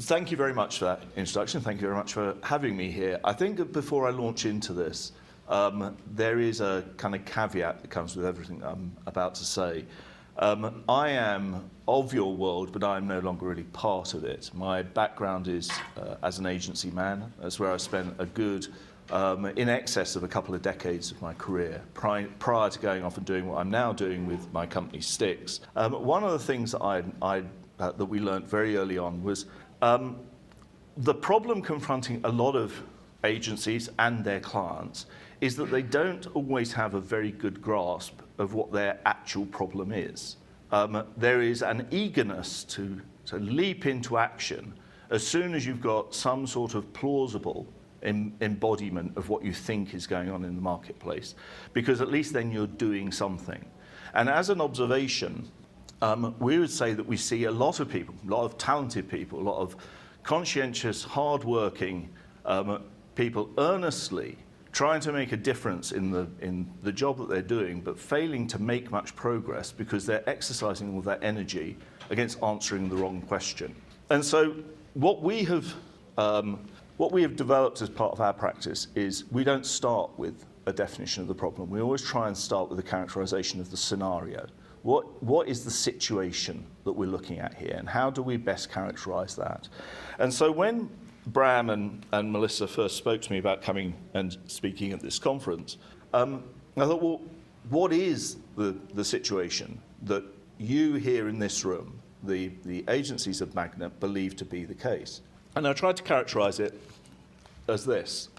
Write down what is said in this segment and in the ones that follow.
Thank you very much for that introduction. Thank you very much for having me here. I think that before I launch into this, there is a kind of caveat that comes with everything I'm about to say. I am of your world, but I'm no longer really part of it. My background is as an agency man. That's where I spent a good, in excess of a couple of decades of my career, prior to going off and doing what I'm now doing with my company Stix. One of the things that that we learned very early on was the problem confronting a lot of agencies and their clients is that they don't always have a very good grasp of what their actual problem is. There is an eagerness to leap into action as soon as you've got some sort of plausible embodiment of what you think is going on in the marketplace, because at least then you're doing something. And as an observation, we would say that we see a lot of people, a lot of talented people, a lot of conscientious, hard-working people earnestly trying to make a difference in the job that they're doing, but failing to make much progress because they're exercising all that energy against answering the wrong question. And so what we have developed as part of our practice is we don't start with a definition of the problem. We always try and start with a characterization of the scenario. What is the situation that we're looking at here, and how do we best characterize that? And so when Bram and Melissa first spoke to me about coming and speaking at this conference, I thought, well, what is the situation that you here in this room, the agencies of Magnet, believe to be the case? And I tried to characterize it as this.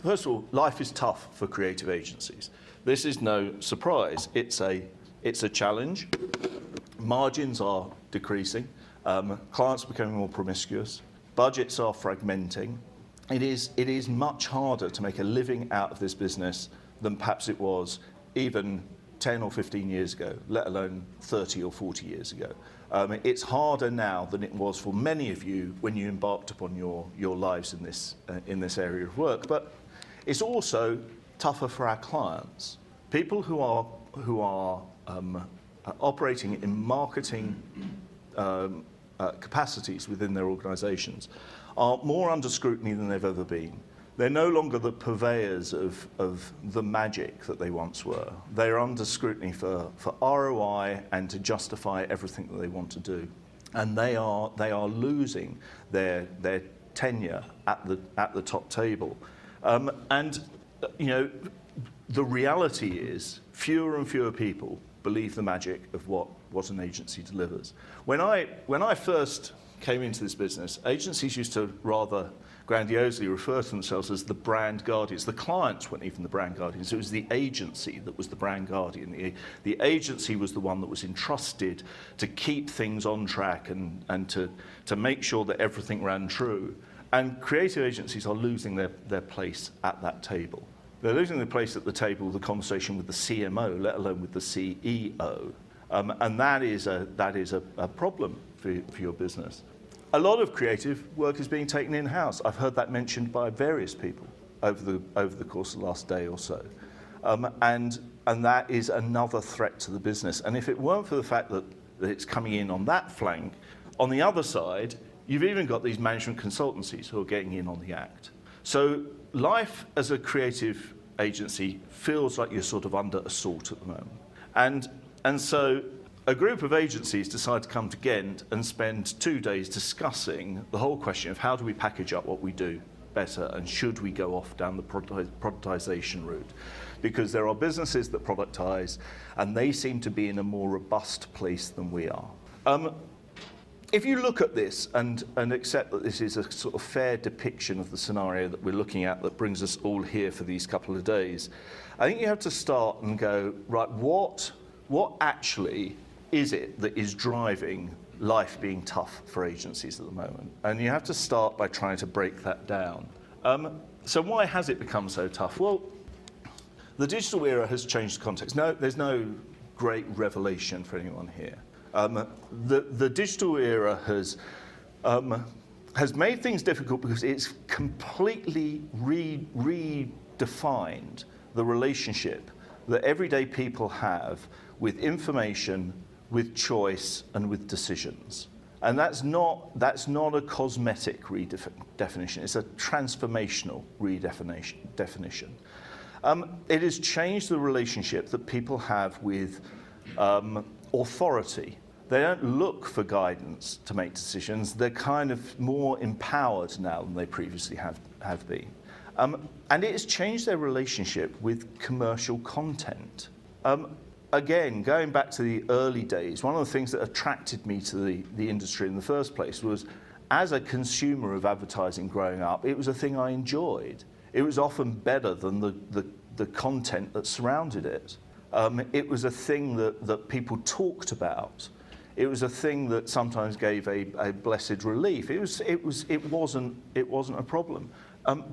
First of all, life is tough for creative agencies. This is no surprise. It's a challenge. Margins are decreasing. Clients are becoming more promiscuous. Budgets are fragmenting. It is much harder to make a living out of this business than perhaps it was even 10 or 15 years ago, let alone 30 or 40 years ago. It's harder now than it was for many of you when you embarked upon your lives in this area of work. But it's also tougher for our clients. People who are operating in marketing capacities within their organizations are more under scrutiny than they've ever been. They're no longer the purveyors of the magic that they once were. They're under scrutiny for ROI and to justify everything that they want to do. And they are losing their tenure at the top table. And you know, the reality is fewer and fewer people believe the magic of what an agency delivers. When I first came into this business, agencies used to rather grandiosely refer to themselves as the brand guardians. The clients weren't even the brand guardians. It was the agency that was the brand guardian. The agency was the one that was entrusted to keep things on track and to make sure that everything ran true. And creative agencies are losing their place at that table. They're losing their place at the table, the conversation with the CMO, let alone with the CEO. And that is a problem for your business. A lot of creative work is being taken in-house. I've heard that mentioned by various people over the course of the last day or so. And that is another threat to the business. And if it weren't for the fact that it's coming in on that flank, on the other side, you've even got these management consultancies who are getting in on the act. So life as a creative agency feels like you're sort of under assault at the moment. And so a group of agencies decide to come to Ghent and spend 2 days discussing the whole question of how do we package up what we do better, and should we go off down the productization route? Because there are businesses that productize, and they seem to be in a more robust place than we are. If you look at this and accept that this is a sort of fair depiction of the scenario that we're looking at that brings us all here for these couple of days, I think you have to start and go, right, what actually is it that is driving life being tough for agencies at the moment? And you have to start by trying to break that down. So why has it become so tough? Well, the digital era has changed the context. No, there's no great revelation for anyone here. The digital era has made things difficult because it's completely redefined the relationship that everyday people have with information, with choice, and with decisions. And that's not a cosmetic redefinition, it's a transformational redefinition. It has changed the relationship that people have with authority. They don't look for guidance to make decisions. They're kind of more empowered now than they previously have been. And it has changed their relationship with commercial content. Again, going back to the early days, one of the things that attracted me to the industry in the first place was, as a consumer of advertising growing up, it was a thing I enjoyed. It was often better than the content that surrounded it. It was a thing that people talked about. It was a thing that sometimes gave a blessed relief. It wasn't a problem.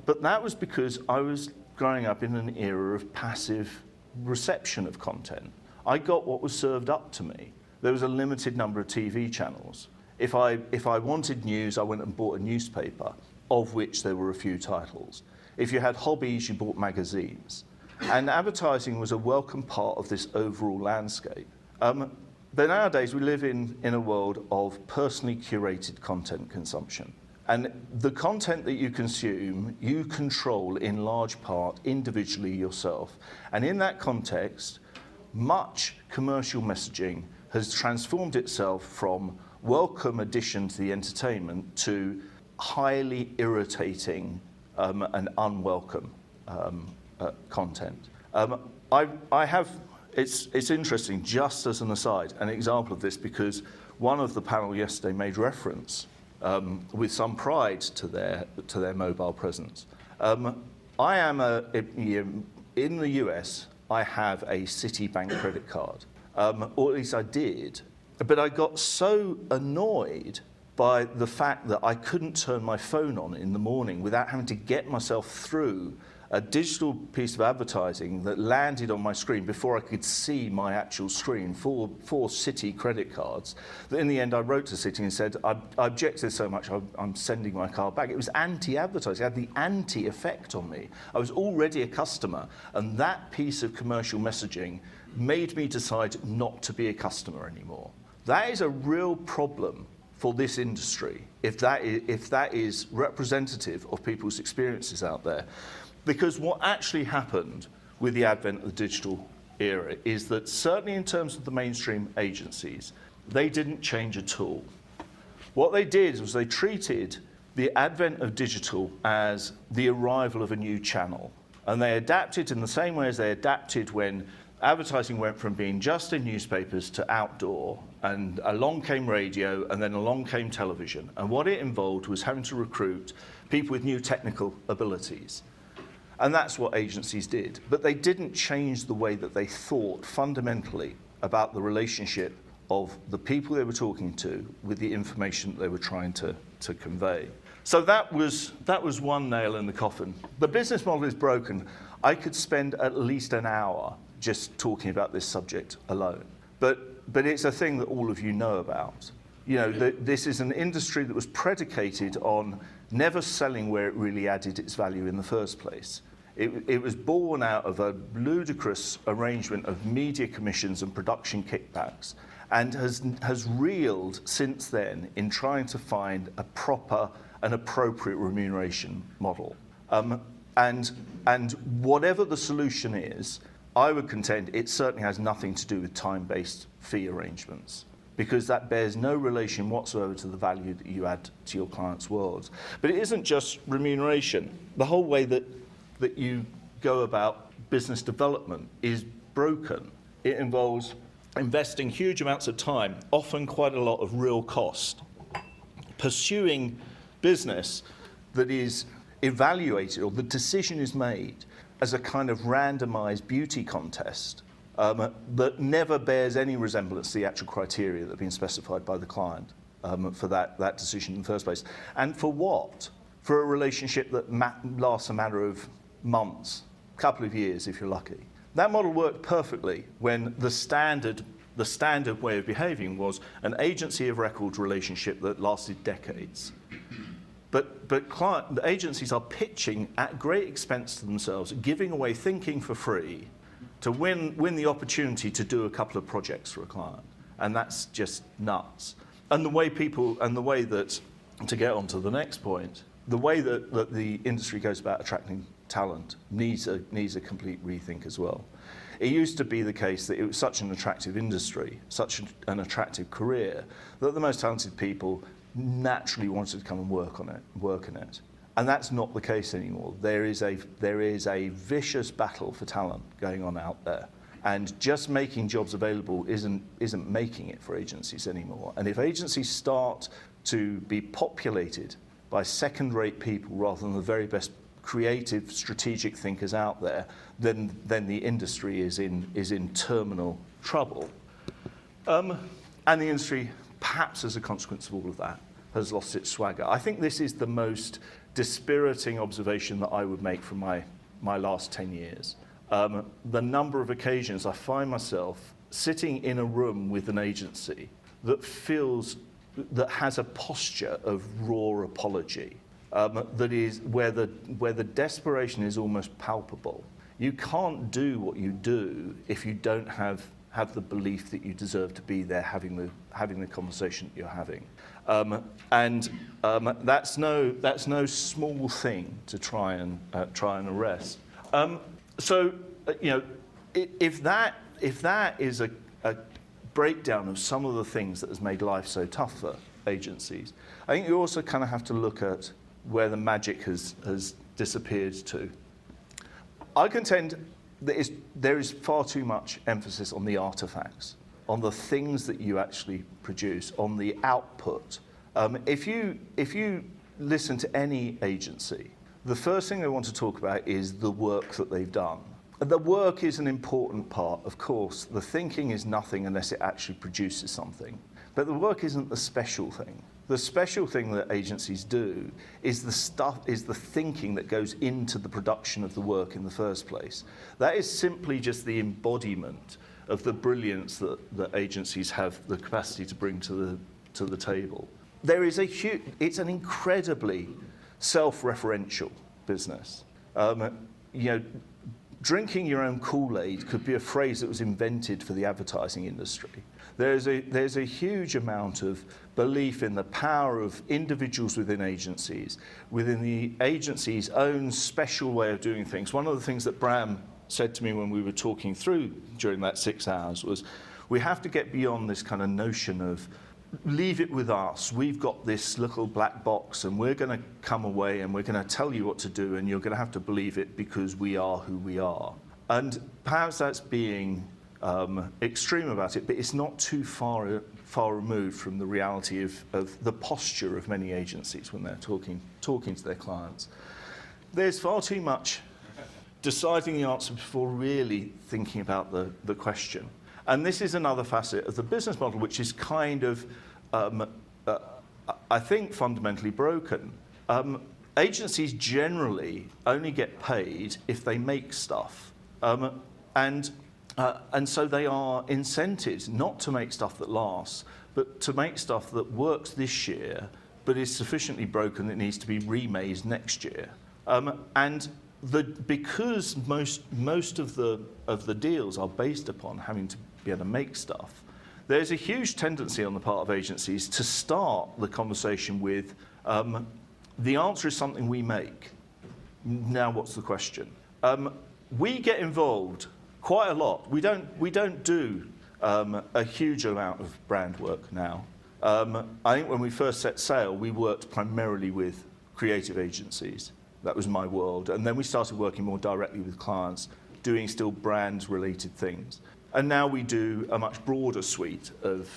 But that was because I was growing up in an era of passive reception of content. I got what was served up to me. There was a limited number of TV channels. If I wanted news, I went and bought a newspaper, of which there were a few titles. If you had hobbies, you bought magazines. And advertising was a welcome part of this overall landscape. But nowadays we live in a world of personally curated content consumption. And the content that you consume, you control in large part individually yourself. And in that context, much commercial messaging has transformed itself from welcome addition to the entertainment to highly irritating and unwelcome content. It's interesting, just as an aside, an example of this, because one of the panel yesterday made reference with some pride to their mobile presence. I am in the US, I have a Citibank credit card, or at least I did, but I got so annoyed by the fact that I couldn't turn my phone on in the morning without having to get myself through a digital piece of advertising that landed on my screen before I could see my actual screen for Citi credit cards, that in the end I wrote to Citi and said, I objected so much, I'm sending my card back. It was anti-advertising, it had the anti-effect on me. I was already a customer, and that piece of commercial messaging made me decide not to be a customer anymore. That is a real problem for this industry, if that is representative of people's experiences out there. Because what actually happened with the advent of the digital era is that, certainly in terms of the mainstream agencies, they didn't change at all. What they did was they treated the advent of digital as the arrival of a new channel. And they adapted in the same way as they adapted when advertising went from being just in newspapers to outdoor, and along came radio, and then along came television. And what it involved was having to recruit people with new technical abilities. And that's what agencies did. But they didn't change the way that they thought fundamentally about the relationship of the people they were talking to with the information that they were trying to convey. So that was one nail in the coffin. The business model is broken. I could spend at least an hour just talking about this subject alone. But it's a thing that all of you know about. You know, this is an industry that was predicated on never selling where it really added its value in the first place. It was born out of a ludicrous arrangement of media commissions and production kickbacks, and has reeled since then in trying to find a proper and appropriate remuneration model. And whatever the solution is, I would contend it certainly has nothing to do with time-based fee arrangements, because that bears no relation whatsoever to the value that you add to your client's world. But it isn't just remuneration. The whole way that you go about business development is broken. It involves investing huge amounts of time, often quite a lot of real cost, pursuing business that is evaluated, or the decision is made as a kind of randomized beauty contest that never bears any resemblance to the actual criteria that have been specified by the client for that decision in the first place. And for what? For a relationship that lasts a matter of months, a couple of years if you're lucky. That model worked perfectly when the standard way of behaving was an agency of record relationship that lasted decades. But the agencies are pitching at great expense to themselves, giving away thinking for free to win the opportunity to do a couple of projects for a client. And that's just nuts. And the way that, to get on to the next point, the way that the industry goes about attracting talent needs a complete rethink as well. It used to be the case that it was such an attractive industry, such an attractive career, that the most talented people naturally wanted to come and work in it. And that's not the case anymore. There is a vicious battle for talent going on out there. And just making jobs available isn't making it for agencies anymore. And if agencies start to be populated by second-rate people rather than the very best creative, strategic thinkers out there, then the industry is in terminal trouble. And the industry, perhaps as a consequence of all of that, has lost its swagger. I think this is the most dispiriting observation that I would make from my last 10 years. The number of occasions I find myself sitting in a room with an agency that has a posture of raw apology, that is where the desperation is almost palpable. You can't do what you do if you don't have the belief that you deserve to be there having the conversation that you're having. That's no small thing to try and arrest. If that is a breakdown of some of the things that has made life so tough for agencies, I think you also kind of have to look at where the magic has disappeared to. I contend that there is far too much emphasis on the artifacts, on the things that you actually produce, on the output. If you listen to any agency, the first thing they want to talk about is the work that they've done. The work is an important part, of course. The thinking is nothing unless it actually produces something. But the work isn't the special thing. The special thing that agencies do is the thinking that goes into the production of the work in the first place. That is simply just the embodiment of the brilliance that agencies have the capacity to bring to the table. It's an incredibly self-referential business. Drinking your own Kool-Aid could be a phrase that was invented for the advertising industry. There's a huge amount of belief in the power of individuals within the agency's own special way of doing things. One of the things that Bram said to me when we were talking through during that 6 hours was, we have to get beyond this kind of notion of leave it with us. We've got this little black box and we're going to come away and we're going to tell you what to do and you're going to have to believe it because we are who we are. And perhaps that's being extreme about it, but it's not too far removed from the reality of the posture of many agencies when they're talking to their clients. There's far too much deciding the answer before really thinking about the question. And this is another facet of the business model, which is kind of, I think, fundamentally broken. Agencies generally only get paid if they make stuff. And so they are incented not to make stuff that lasts, but to make stuff that works this year, but is sufficiently broken that it needs to be remade next year. Because most of the deals are based upon having to be able to make stuff, there's a huge tendency on the part of agencies to start the conversation with, the answer is something we make. Now what's the question? We get involved quite a lot. We don't do a huge amount of brand work now. I think when we first set sail, we worked primarily with creative agencies. That was my world. And then we started working more directly with clients, doing still brand-related things. And now we do a much broader suite of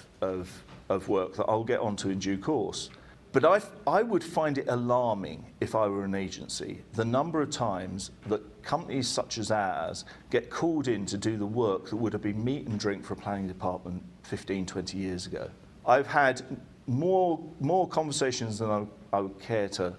work that I'll get onto in due course. But I would find it alarming if I were an agency, the number of times that companies such as ours get called in to do the work that would have been meat and drink for a planning department 15, 20 years ago. I've had more conversations than I would care to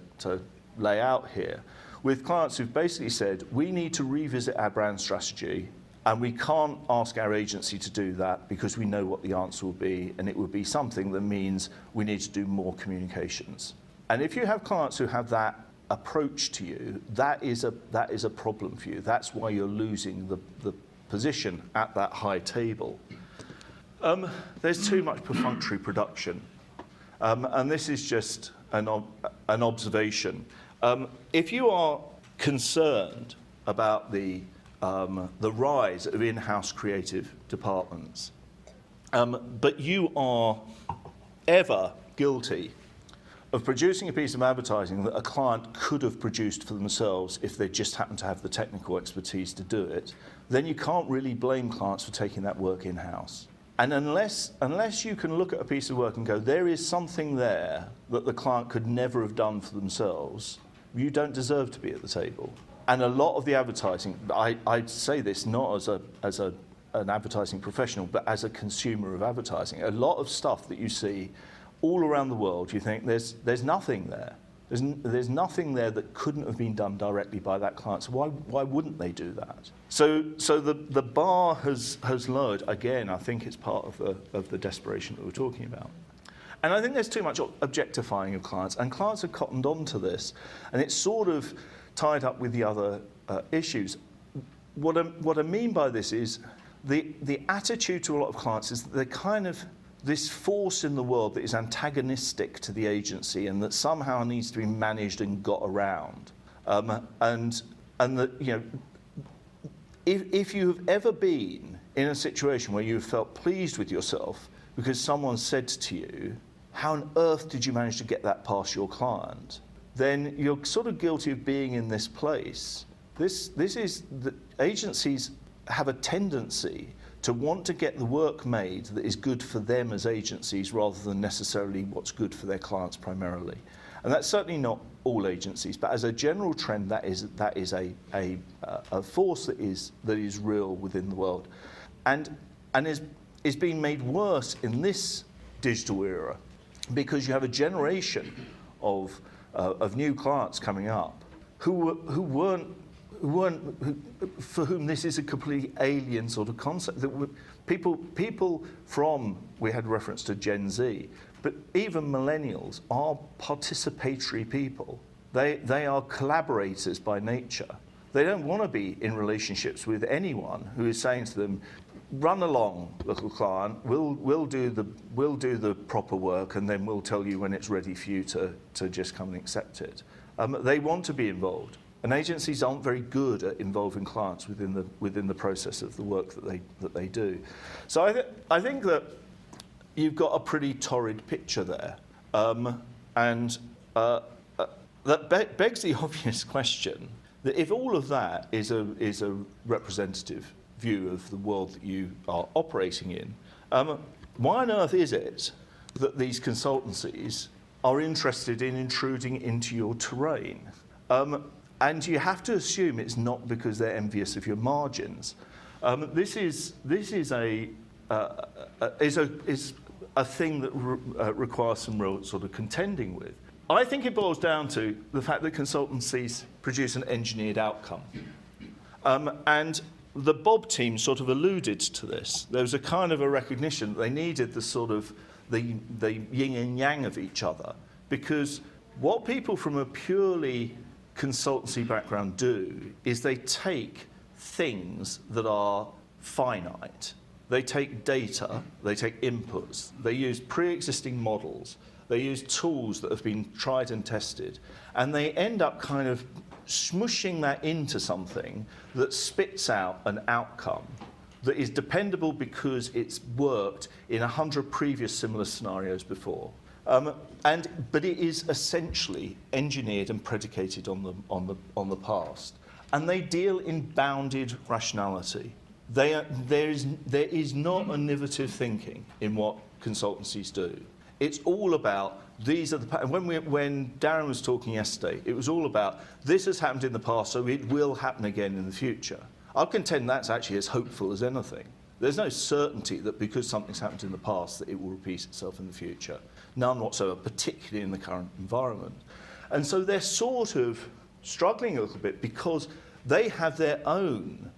lay out here with clients who've basically said, we need to revisit our brand strategy and we can't ask our agency to do that because we know what the answer will be, and it would be something that means we need to do more communications. And if you have clients who have that approach to you, that is a problem for you. That's why you're losing the position at that high table. There's too much perfunctory production. And this is just an observation. If you are concerned about the rise of in-house creative departments, but you are ever guilty of producing a piece of advertising that a client could have produced for themselves if they just happened to have the technical expertise to do it, then you can't really blame clients for taking that work in-house. And unless you can look at a piece of work and go, there is something there that the client could never have done for themselves, you don't deserve to be at the table. And a lot of the advertising, I say this not as an advertising professional, but as a consumer of advertising, a lot of stuff that you see all around the world, you think there's nothing there. There's nothing there that couldn't have been done directly by that client. So why wouldn't they do that? So the bar has lowered again. I think it's part of the desperation that we're talking about. And I think there's too much objectifying of clients, and clients have cottoned on to this, and it's sort of tied up with the other issues. What I mean by this is the attitude to a lot of clients is that they're kind of this force in the world that is antagonistic to the agency and that somehow needs to be managed and got around. And that, you know, if you've ever been in a situation where you've felt pleased with yourself because someone said to you, how on earth did you manage to get that past your client? Then you're sort of guilty of being in this place. This is the agencies have a tendency to want to get the work made that is good for them as agencies rather than necessarily what's good for their clients primarily. And that's certainly not all agencies, but as a general trend, that is a force that is real within the world, and is being made worse in this digital era because you have a generation of new clients coming up who for whom this is a completely alien sort of concept. That people from, we had reference to Gen Z, but even millennials are participatory people. They are collaborators by nature. They don't want to be in relationships with anyone who is saying to them, run along, little client, we'll do the proper work and then we'll tell you when it's ready for you to just come and accept it. They want to be involved. And agencies aren't very good at involving clients within the process of the work that they do. So I think that you've got a pretty torrid picture there, and that begs the obvious question that if all of that is a representative view of the world that you are operating in, why on earth is it that these consultancies are interested in intruding into your terrain? And you have to assume it's not because they're envious of your margins. This is a thing that requires some real sort of contending with. I think it boils down to the fact that consultancies produce an engineered outcome. And the Bob team sort of alluded to this. There was a kind of a recognition that they needed the sort of the yin and yang of each other, because what people from a purely consultancy background do is they take things that are finite. They take data, they take inputs, they use pre-existing models, they use tools that have been tried and tested, and they end up kind of smushing that into something that spits out an outcome that is dependable because it's worked in 100 previous similar scenarios before. But it is essentially engineered and predicated on the past, and they deal in bounded rationality. There is not innovative thinking in what consultancies do. It's all about these are the. When Darren was talking yesterday, it was all about this has happened in the past, so it will happen again in the future. I'll contend that's actually as hopeful as anything. There's no certainty that because something's happened in the past that it will repeat itself in the future. None whatsoever, particularly in the current environment. And so they're sort of struggling a little bit because they have their own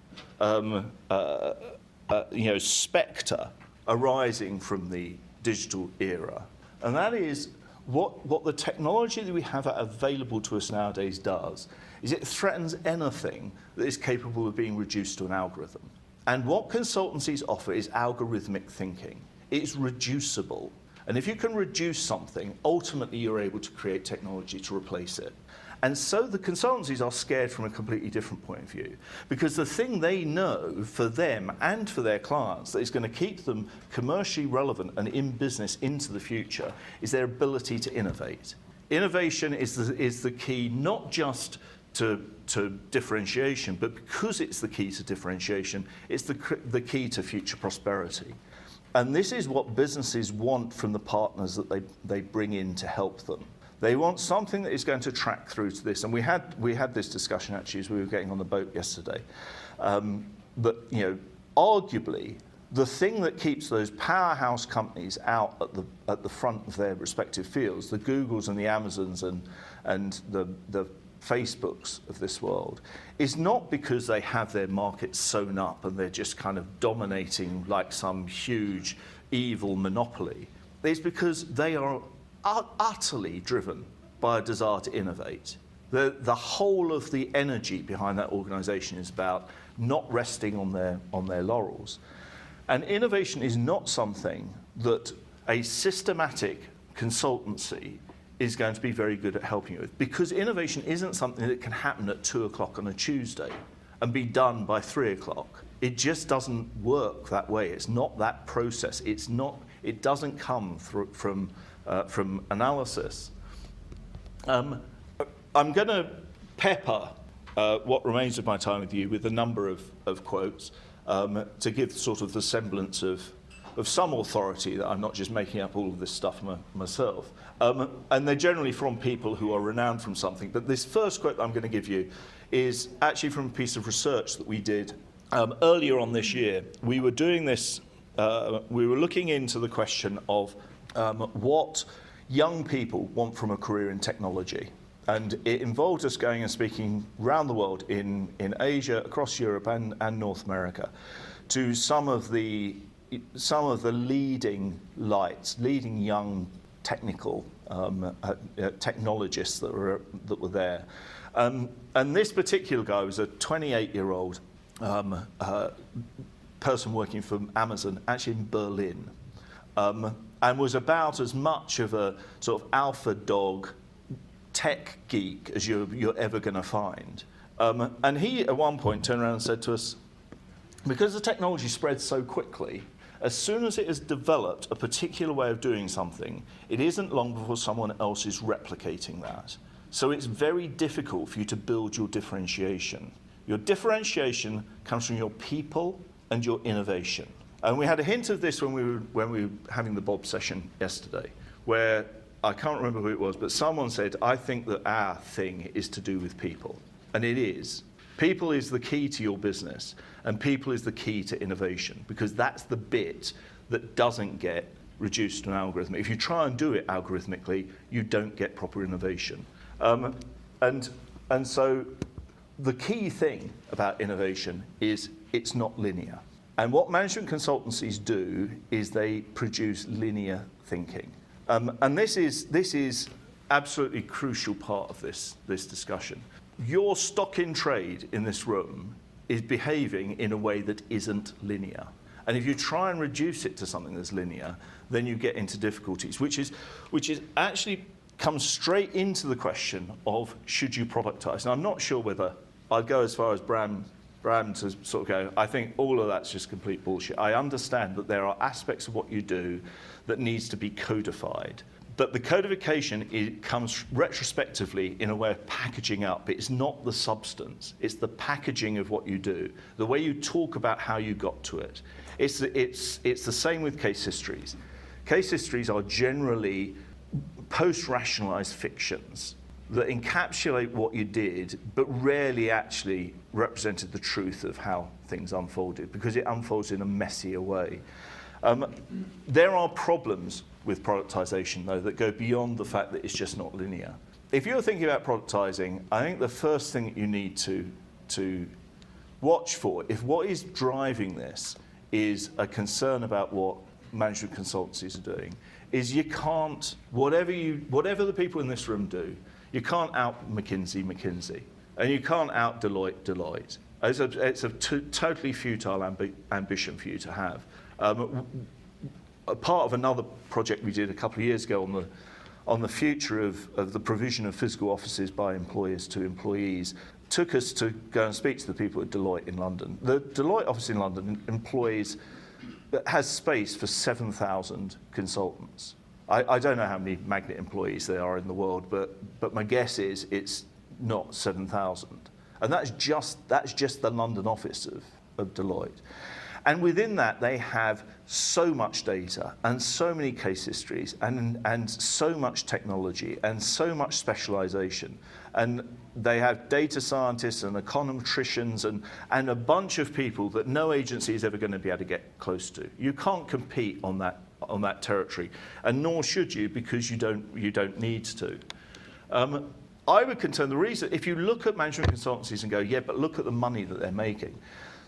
spectre arising from the digital era. And that is what the technology that we have available to us nowadays does is it threatens anything that is capable of being reduced to an algorithm. And what consultancies offer is algorithmic thinking. It's reducible. And if you can reduce something, ultimately you're able to create technology to replace it. And so the consultancies are scared from a completely different point of view, because the thing they know for them and for their clients that is going to keep them commercially relevant and in business into the future is their ability to innovate. Innovation is the key, not just to differentiation, but because it's the key to differentiation, it's the key to future prosperity. And this is what businesses want from the partners that they bring in to help them. They want something that is going to track through to this. And we had this discussion actually as we were getting on the boat yesterday. That, you know, arguably the thing that keeps those powerhouse companies out at the front of their respective fields, the Googles and the Amazons and the Facebooks of this world, is not because they have their markets sewn up and they're just kind of dominating like some huge evil monopoly. It's because they are utterly driven by a desire to innovate. The whole of the energy behind that organization is about not resting on their laurels. And innovation is not something that a systematic consultancy is going to be very good at helping you with, because innovation isn't something that can happen at 2 o'clock on a Tuesday and be done by 3 o'clock. It just doesn't work that way. It's not that process. It doesn't come from analysis. I'm going to pepper what remains of my time with you with a number of quotes to give sort of the semblance of some authority that I'm not just making up all of this stuff myself. And they're generally from people who are renowned from something. But this first quote that I'm going to give you is actually from a piece of research that we did earlier on this year. We were doing this, we were looking into the question of what young people want from a career in technology. And it involved us going and speaking around the world in Asia, across Europe and North America, to some of the leading young technical technologists that were there. And this particular guy was a 28-year-old person working for Amazon, actually in Berlin, and was about as much of a sort of alpha dog tech geek as you're ever going to find. And he, at one point, turned around and said to us, because the technology spreads so quickly, as soon as it has developed a particular way of doing something, it isn't long before someone else is replicating that. So it's very difficult for you to build your differentiation. Your differentiation comes from your people and your innovation. And we had a hint of this when we were having the Bob session yesterday, where I can't remember who it was, but someone said, I think that our thing is to do with people. And it is. People is the key to your business, and people is the key to innovation, because that's the bit that doesn't get reduced to an algorithm. If you try and do it algorithmically, you don't get proper innovation. And so the key thing about innovation is it's not linear. And what management consultancies do is they produce linear thinking. And this is absolutely crucial part of this discussion. Your stock in trade in this room is behaving in a way that isn't linear. And if you try and reduce it to something that's linear, then you get into difficulties, which is actually comes straight into the question of should you productize. And I'm not sure whether I'd go as far as Bram to sort of go, I think all of that's just complete bullshit. I understand that there are aspects of what you do that needs to be codified. But the codification, it comes retrospectively in a way of packaging up. It's not the substance. It's the packaging of what you do, the way you talk about how you got to it. It's the same with case histories. Case histories are generally post-rationalized fictions that encapsulate what you did, but rarely actually represented the truth of how things unfolded, because it unfolds in a messier way. There are problems with productization, though, that go beyond the fact that it's just not linear. If you're thinking about productizing, I think the first thing that you need to watch for, if what is driving this is a concern about what management consultancies are doing, is you can't, whatever the people in this room do, you can't out McKinsey, and you can't out Deloitte. It's a totally futile ambition for you to have. a part of another project we did a couple of years ago on the future of the provision of physical offices by employers to employees, took us to go and speak to the people at Deloitte in London. The Deloitte office in London has space for 7,000 consultants. I don't know how many Magnet employees there are in the world, but my guess is it's not 7,000. And that's just the London office of Deloitte. And within that, they have so much data and so many case histories and so much technology and so much specialization. And they have data scientists and econometricians and a bunch of people that no agency is ever going to be able to get close to. You can't compete on that territory, and nor should you, because you don't need to. I would contend the reason, if you look at management consultancies and go, yeah, but look at the money that they're making.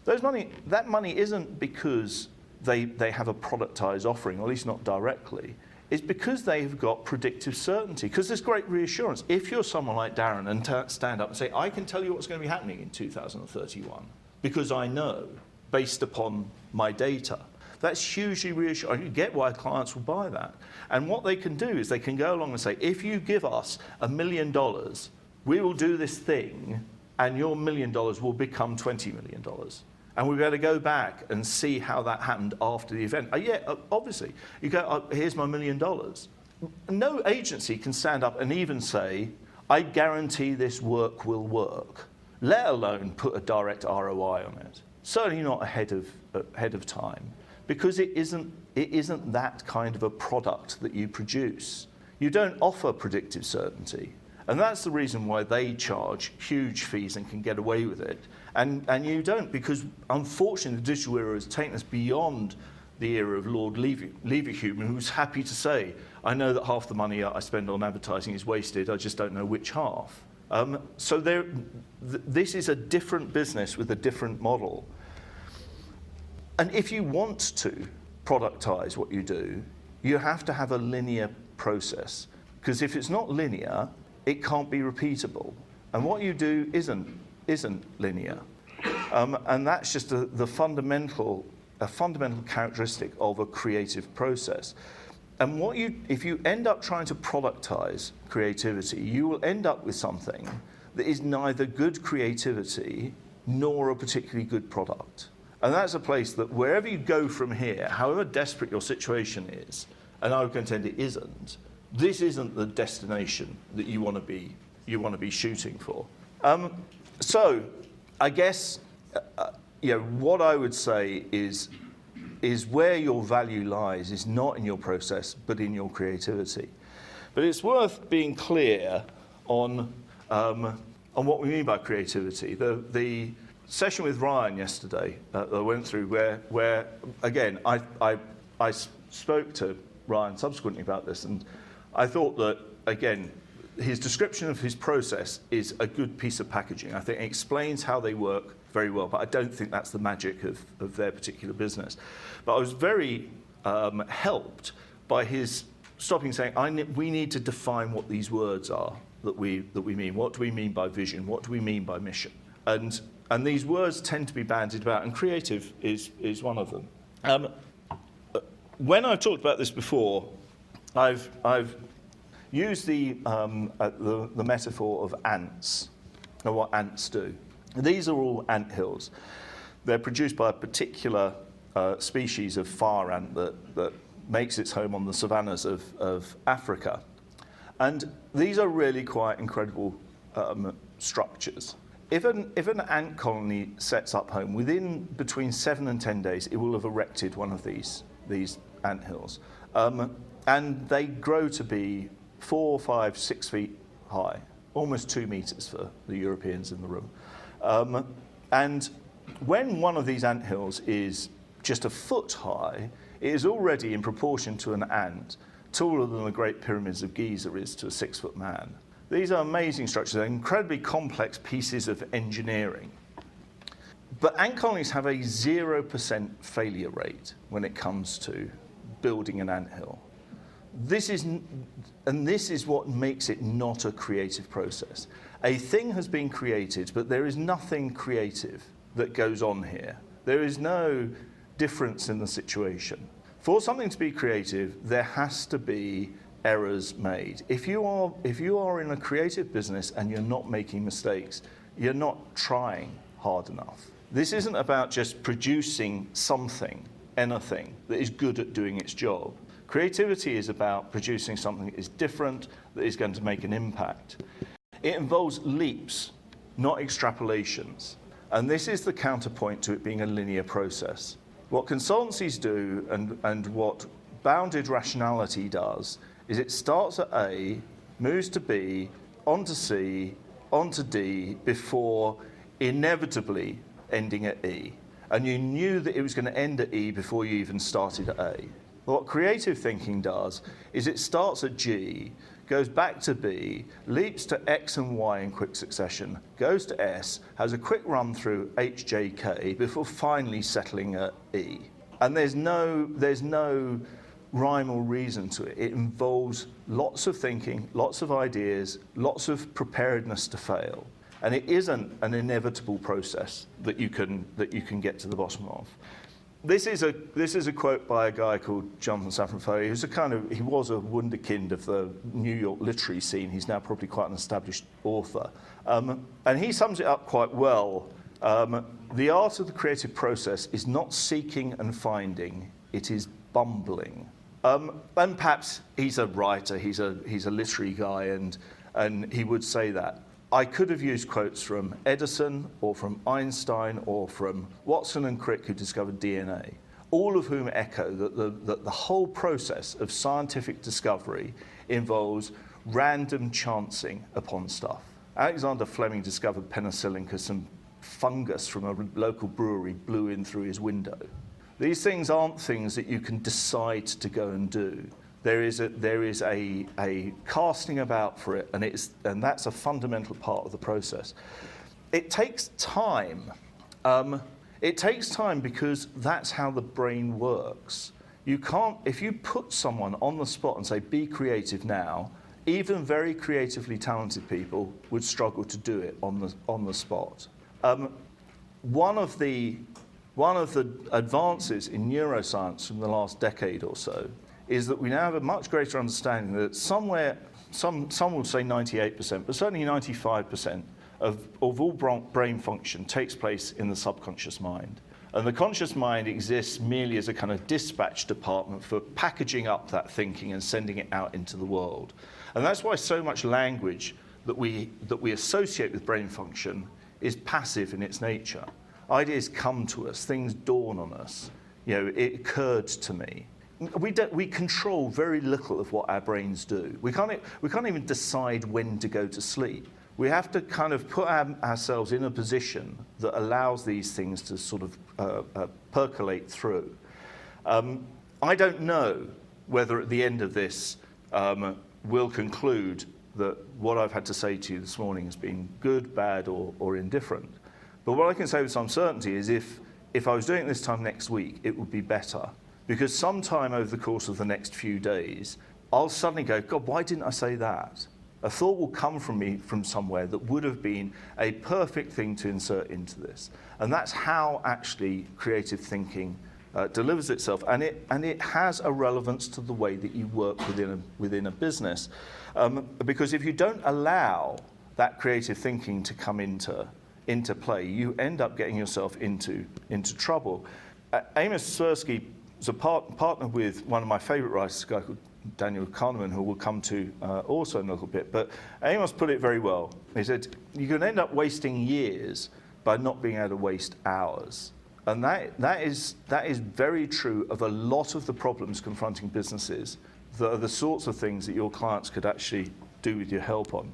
That money isn't because they have a productized offering, or at least not directly. It's because they've got predictive certainty, because there's great reassurance. If you're someone like Darren and stand up and say, I can tell you what's going to be happening in 2031, because I know, based upon my data, that's hugely reassuring. You get why clients will buy that. And what they can do is they can go along and say, if you give us $1 million, we will do this thing, and your $1 million will become $20 million. And we've got to go back and see how that happened after the event. Obviously. You go, here's my $1 million. No agency can stand up and even say, I guarantee this work will work, let alone put a direct ROI on it. Certainly not ahead of time, because it isn't that kind of a product that you produce. You don't offer predictive certainty. And that's the reason why they charge huge fees and can get away with it. And you don't, because unfortunately the digital era has taken us beyond the era of Lord Leverhulme, who's happy to say, I know that half the money I spend on advertising is wasted, I just don't know which half. So this is a different business with a different model. And if you want to productize what you do, you have to have a linear process. Because if it's not linear, it can't be repeatable. And what you do isn't linear. And that's just a fundamental characteristic of a creative process. And if you end up trying to productize creativity, you will end up with something that is neither good creativity nor a particularly good product. And that's a place that wherever you go from here, however desperate your situation is, and I would contend it isn't, this isn't the destination that you want to be shooting for. So, I guess what I would say is where your value lies is not in your process, but in your creativity. But it's worth being clear on what we mean by creativity. The session with Ryan yesterday that I went through, where again I spoke to Ryan subsequently about this, and I thought that again his description of his process is a good piece of packaging. I think it explains how they work very well, but I don't think that's the magic of their particular business. But I was very helped by his stopping, saying, we need to define what these words are that we mean. What do we mean by vision? What do we mean by mission? And these words tend to be bandied about, and creative is one of them. When I've talked about this before, I've used the metaphor of ants, and what ants do. These are all ant hills. They're produced by a particular species of fire ant that makes its home on the savannas of Africa. And these are really quite incredible structures. If an ant colony sets up home, within between 7 and 10 days, it will have erected one of these ant hills. And they grow to be 4, 5, 6 feet high, almost 2 meters for the Europeans in the room. And when one of these ant hills is just a foot high, it is already, in proportion to an ant, taller than the Great Pyramids of Giza is to a 6-foot man. These are amazing structures. They're incredibly complex pieces of engineering. But ant colonies have a 0% failure rate when it comes to building an anthill. This is what makes it not a creative process. A thing has been created, but there is nothing creative that goes on here. There is no difference in the situation. For something to be creative, there has to be errors made. If you are in a creative business and you're not making mistakes, you're not trying hard enough. This isn't about just producing something, anything, that is good at doing its job. Creativity is about producing something that is different, that is going to make an impact. It involves leaps, not extrapolations. And this is the counterpoint to it being a linear process. What consultancies do and what bounded rationality does is it starts at A, moves to B, onto C, onto D, before inevitably ending at E. And you knew that it was going to end at E before you even started at A. What creative thinking does is it starts at G, goes back to B, leaps to X and Y in quick succession, goes to S, has a quick run through H, J, K before finally settling at E. And there's no rhyme or reason to it. It involves lots of thinking, lots of ideas, lots of preparedness to fail. And it isn't an inevitable process that you can get to the bottom of. This is a quote by a guy called Jonathan Safran Foer, he was a wunderkind of the New York literary scene. He's now probably quite an established author. And he sums it up quite well. The art of the creative process is not seeking and finding, it is bumbling. And perhaps he's a writer, he's a literary guy, and he would say that. I could have used quotes from Edison or from Einstein or from Watson and Crick, who discovered DNA, all of whom echo that the whole process of scientific discovery involves random chancing upon stuff. Alexander Fleming discovered penicillin because some fungus from a local brewery blew in through his window. These things aren't things that you can decide to go and do. There is a casting about for it, and that's a fundamental part of the process. It takes time. It takes time because that's how the brain works. You can't, if you put someone on the spot and say, be creative now, even very creatively talented people would struggle to do it on the spot. One of the advances in neuroscience from the last decade or so is that we now have a much greater understanding that somewhere, some will say 98%, but certainly 95% of all brain function takes place in the subconscious mind. And the conscious mind exists merely as a kind of dispatch department for packaging up that thinking and sending it out into the world. And that's why so much language that we associate with brain function is passive in its nature. Ideas come to us, things dawn on us. It occurred to me. We control very little of what our brains do. We can't even decide when to go to sleep. We have to kind of put ourselves in a position that allows these things to sort of percolate through. I don't know whether at the end of this we'll conclude that what I've had to say to you this morning has been good, bad, or indifferent. But what I can say with some certainty is if I was doing it this time next week, it would be better. Because sometime over the course of the next few days, I'll suddenly go, God, why didn't I say that? A thought will come from me from somewhere that would have been a perfect thing to insert into this. And that's how actually creative thinking delivers itself. And it has a relevance to the way that you work within a business. Because if you don't allow that creative thinking to come into play, you end up getting yourself into trouble. Amos Tversky was a partner with one of my favorite writers, a guy called Daniel Kahneman, who we'll come to also in a little bit. But Amos put it very well. He said, you can end up wasting years by not being able to waste hours. And that is very true of a lot of the problems confronting businesses that are the sorts of things that your clients could actually do with your help on.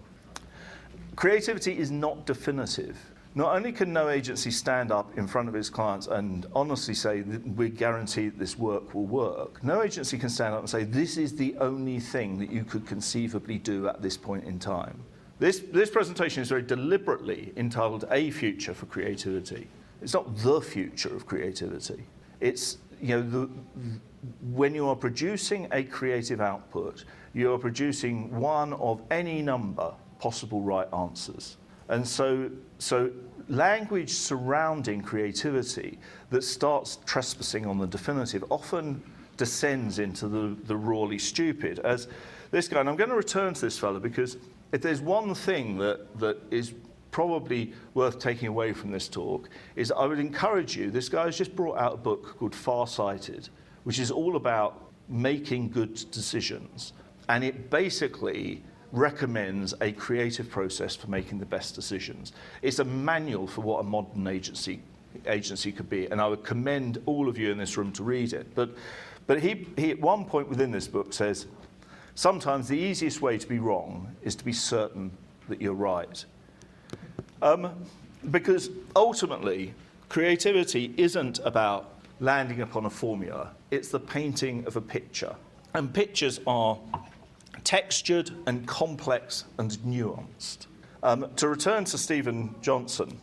Creativity is not definitive. Not only can no agency stand up in front of its clients and honestly say that we guarantee that this work will work, no agency can stand up and say this is the only thing that you could conceivably do at this point in time. This presentation is very deliberately entitled A Future for Creativity. It's not the future of creativity. It's, when you are producing a creative output, you are producing one of any number possible right answers. And so language surrounding creativity that starts trespassing on the definitive often descends into the rawly stupid. As this guy, and I'm going to return to this fellow, because if there's one thing that is probably worth taking away from this talk, is I would encourage you, this guy has just brought out a book called Farsighted, which is all about making good decisions. And it basically recommends a creative process for making the best decisions. It's a manual for what a modern agency could be, and I would commend all of you in this room to read it. But he at one point within this book says, sometimes the easiest way to be wrong is to be certain that you're right. Because ultimately, creativity isn't about landing upon a formula, it's the painting of a picture. And pictures are textured and complex and nuanced. To return to Stephen Johnson,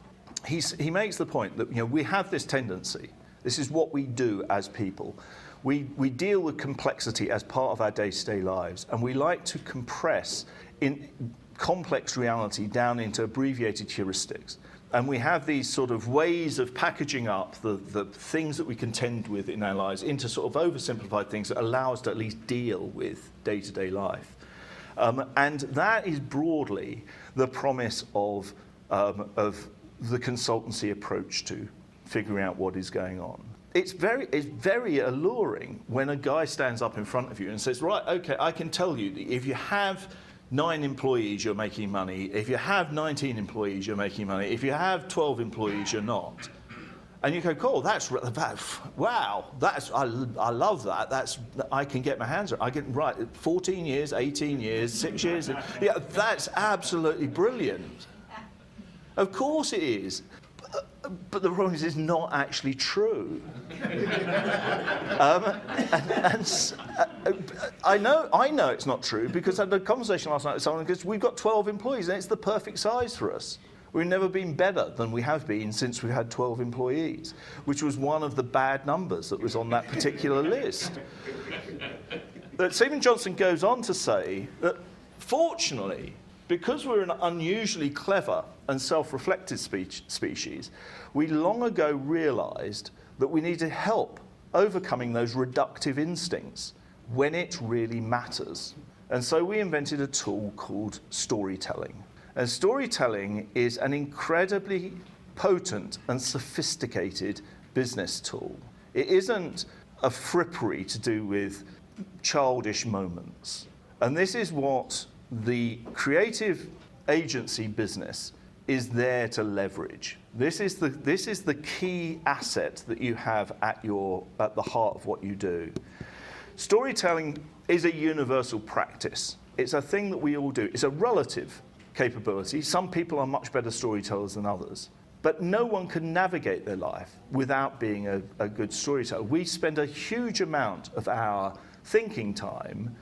he makes the point that we have this tendency, this is what we do as people. We deal with complexity as part of our day-to-day lives, and we like to compress in complex reality down into abbreviated heuristics. And we have these sort of ways of packaging up the things that we contend with in our lives into sort of oversimplified things that allow us to at least deal with day-to-day life. And that is broadly the promise of the consultancy approach to figuring out what is going on. It's very alluring when a guy stands up in front of you and says, right, okay, I can tell you that if you have 9 employees, you're making money. If you have 19 employees, you're making money. If you have 12 employees, you're not. And you go, cool, wow, I love that. I can get my hands around. I get, right, 14 years, 18 years, 6 years. Yeah, that's absolutely brilliant. Of course it is. But the problem is, it's not actually true. I know it's not true because I had a conversation last night with someone because we've got 12 employees and it's the perfect size for us. We've never been better than we have been since we had 12 employees, which was one of the bad numbers that was on that particular list. But Stephen Johnson goes on to say that, fortunately, because we're an unusually clever and self-reflective species, we long ago realised that we needed help overcoming those reductive instincts when it really matters. And so we invented a tool called storytelling. And storytelling is an incredibly potent and sophisticated business tool. It isn't a frippery to do with childish moments. And this is what the creative agency business is there to leverage. This is the key asset that you have at the heart of what you do. Storytelling is a universal practice. It's a thing that we all do. It's a relative capability. Some people are much better storytellers than others. But no one can navigate their life without being a good storyteller. We spend a huge amount of our thinking time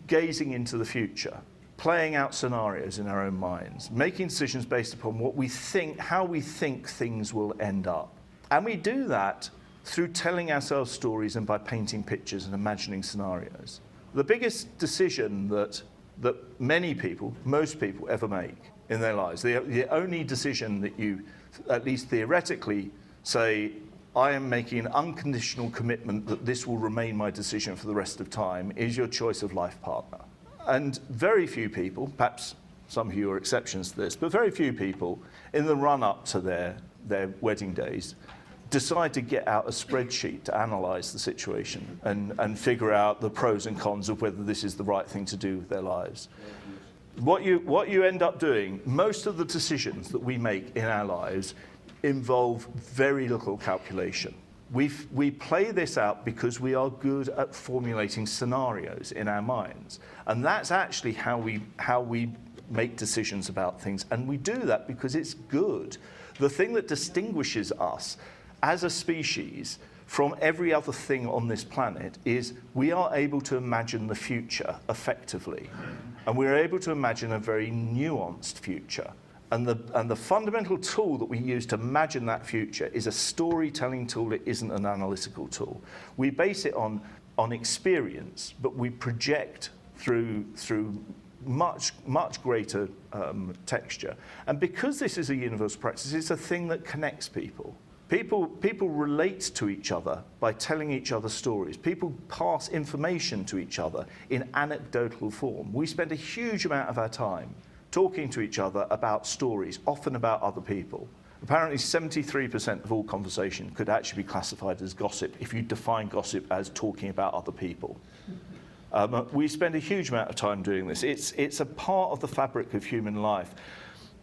gazing into the future, playing out scenarios in our own minds, making decisions based upon what we think, how we think things will end up. And we do that through telling ourselves stories and by painting pictures and imagining scenarios. The biggest decision that many people, most people, ever make in their lives, the only decision that you, at least theoretically, say, I am making an unconditional commitment that this will remain my decision for the rest of time, is your choice of life partner. And very few people, perhaps some of you are exceptions to this, but very few people in the run-up to their wedding days decide to get out a spreadsheet to analyse the situation and figure out the pros and cons of whether this is the right thing to do with their lives. What you end up doing, most of the decisions that we make in our lives involve very little calculation. We play this out because we are good at formulating scenarios in our minds. And that's actually how we make decisions about things. And we do that because it's good. The thing that distinguishes us as a species from every other thing on this planet is we are able to imagine the future effectively. And we're able to imagine a very nuanced future. And the fundamental tool that we use to imagine that future is a storytelling tool. It isn't an analytical tool. We base it on experience, but we project through much greater texture. And because this is a universal practice, it's a thing that connects people. People relate to each other by telling each other stories. People pass information to each other in anecdotal form. We spend a huge amount of our time talking to each other about stories, often about other people. Apparently 73% of all conversation could actually be classified as gossip if you define gossip as talking about other people. We spend a huge amount of time doing this. It's a part of the fabric of human life.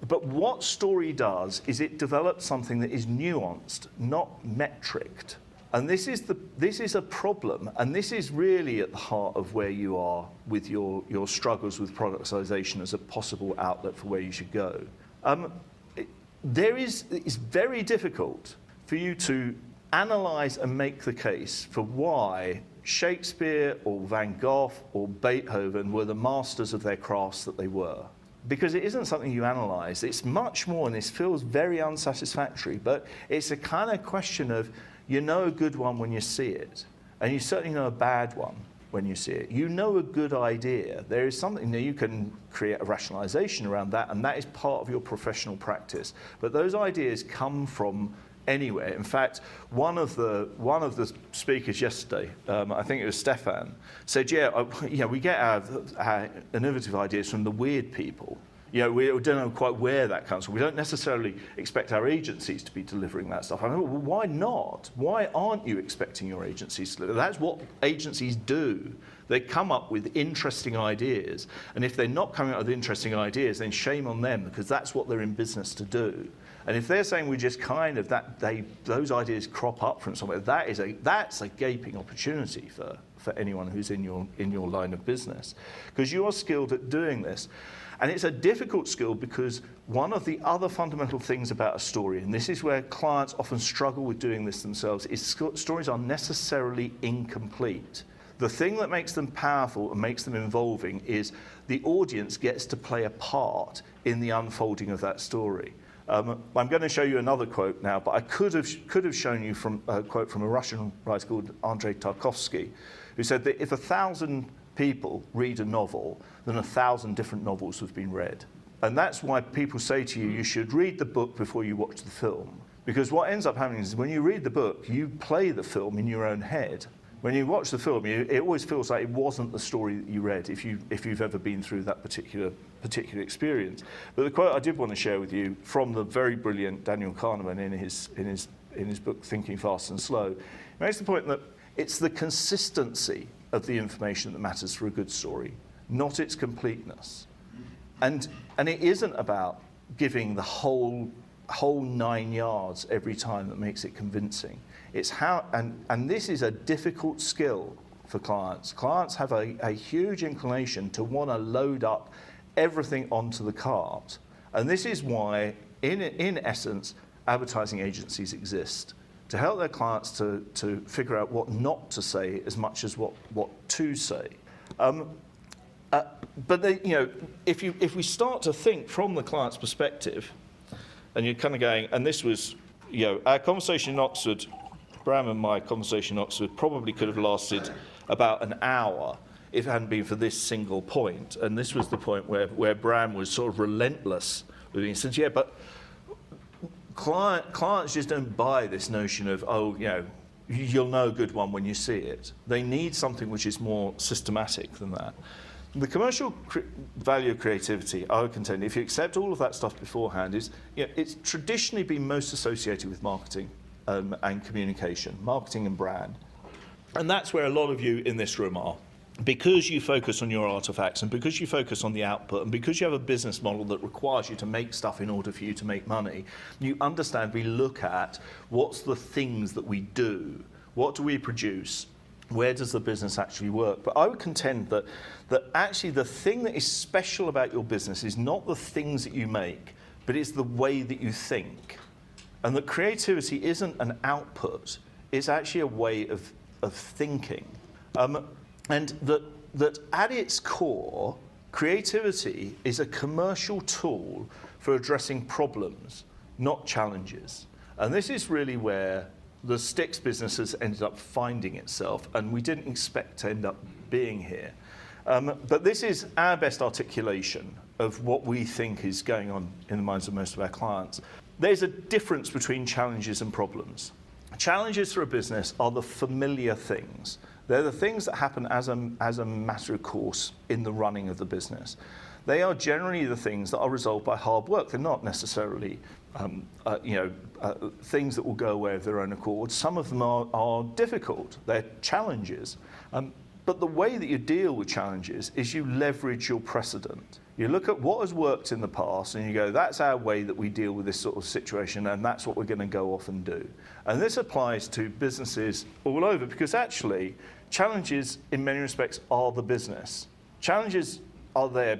But what story does is it develops something that is nuanced, not metriced. And this is a problem, and this is really at the heart of where you are with your struggles with productization as a possible outlet for where you should go. It's very difficult for you to analyze and make the case for why Shakespeare or Van Gogh or Beethoven were the masters of their crafts that they were. Because it isn't something you analyze. It's much more, and this feels very unsatisfactory, but it's a kind of question of, you know a good one when you see it, and you certainly know a bad one when you see it. You know a good idea. There is something that you can create a rationalization around that, and that is part of your professional practice. But those ideas come from anywhere. In fact, one of the speakers yesterday, I think it was Stefan, said, we get our innovative ideas from the weird people. We don't know quite where that comes from. We don't necessarily expect our agencies to be delivering that stuff. I mean, well, why not? Why aren't you expecting your agencies to deliver? That's what agencies do. They come up with interesting ideas. And if they're not coming up with interesting ideas, then shame on them, because that's what they're in business to do. And if they're saying we just kind of those ideas crop up from somewhere, that's a gaping opportunity for anyone who's in your line of business, because you are skilled at doing this. And it's a difficult skill because one of the other fundamental things about a story, and this is where clients often struggle with doing this themselves, is stories are necessarily incomplete. The thing that makes them powerful and makes them involving is the audience gets to play a part in the unfolding of that story. I'm going to show you another quote now, but I could have shown you from a quote from a Russian writer called Andrei Tarkovsky, who said that if 1,000 people read a novel, then 1,000 different novels have been read. And that's why people say to you, you should read the book before you watch the film. Because what ends up happening is when you read the book, you play the film in your own head. When you watch the film, it always feels like it wasn't the story that you read if you've ever been through that particular experience. But the quote I did want to share with you from the very brilliant Daniel Kahneman in his book Thinking Fast and Slow, makes the point that it's the consistency of the information that matters for a good story, not its completeness. And it isn't about giving the whole 9 yards every time that makes it convincing. It's how, and this is a difficult skill for clients. Clients have a huge inclination to want to load up everything onto the cart. And this is why, in essence, advertising agencies exist, to help their clients to figure out what not to say as much as what to say. But if we start to think from the client's perspective, and you're kind of going, and this was, our conversation in Oxford, Bram and my conversation in Oxford probably could have lasted about an hour if it hadn't been for this single point. And this was the point where Bram was sort of relentless with me. He said, but clients just don't buy this notion of, you'll know a good one when you see it. They need something which is more systematic than that. The commercial value of creativity, I would contend, if you accept all of that stuff beforehand, is it's traditionally been most associated with marketing and communication, marketing and brand. And that's where a lot of you in this room are. Because you focus on your artifacts and because you focus on the output and because you have a business model that requires you to make stuff in order for you to make money, you understand we look at what's the things that we do, what do we produce, where does the business actually work? But I would contend that actually the thing that is special about your business is not the things that you make, but it's the way that you think. And that creativity isn't an output, it's actually a way of thinking. And that at its core, creativity is a commercial tool for addressing problems, not challenges. And this is really where the Stix business has ended up finding itself, and we didn't expect to end up being here. But this is our best articulation of what we think is going on in the minds of most of our clients. there's a difference between challenges and problems. Challenges for a business are the familiar things. They're the things that happen as a matter of course in the running of the business. They are generally the things that are resolved by hard work. They're not necessarily things that will go away of their own accord. Some of them are difficult. They're challenges. But the way that you deal with challenges is you leverage your precedent. You look at what has worked in the past and you go, that's our way that we deal with this sort of situation, and that's what we're going to go off and do. And this applies to businesses all over, because actually challenges in many respects are the business. Challenges are there,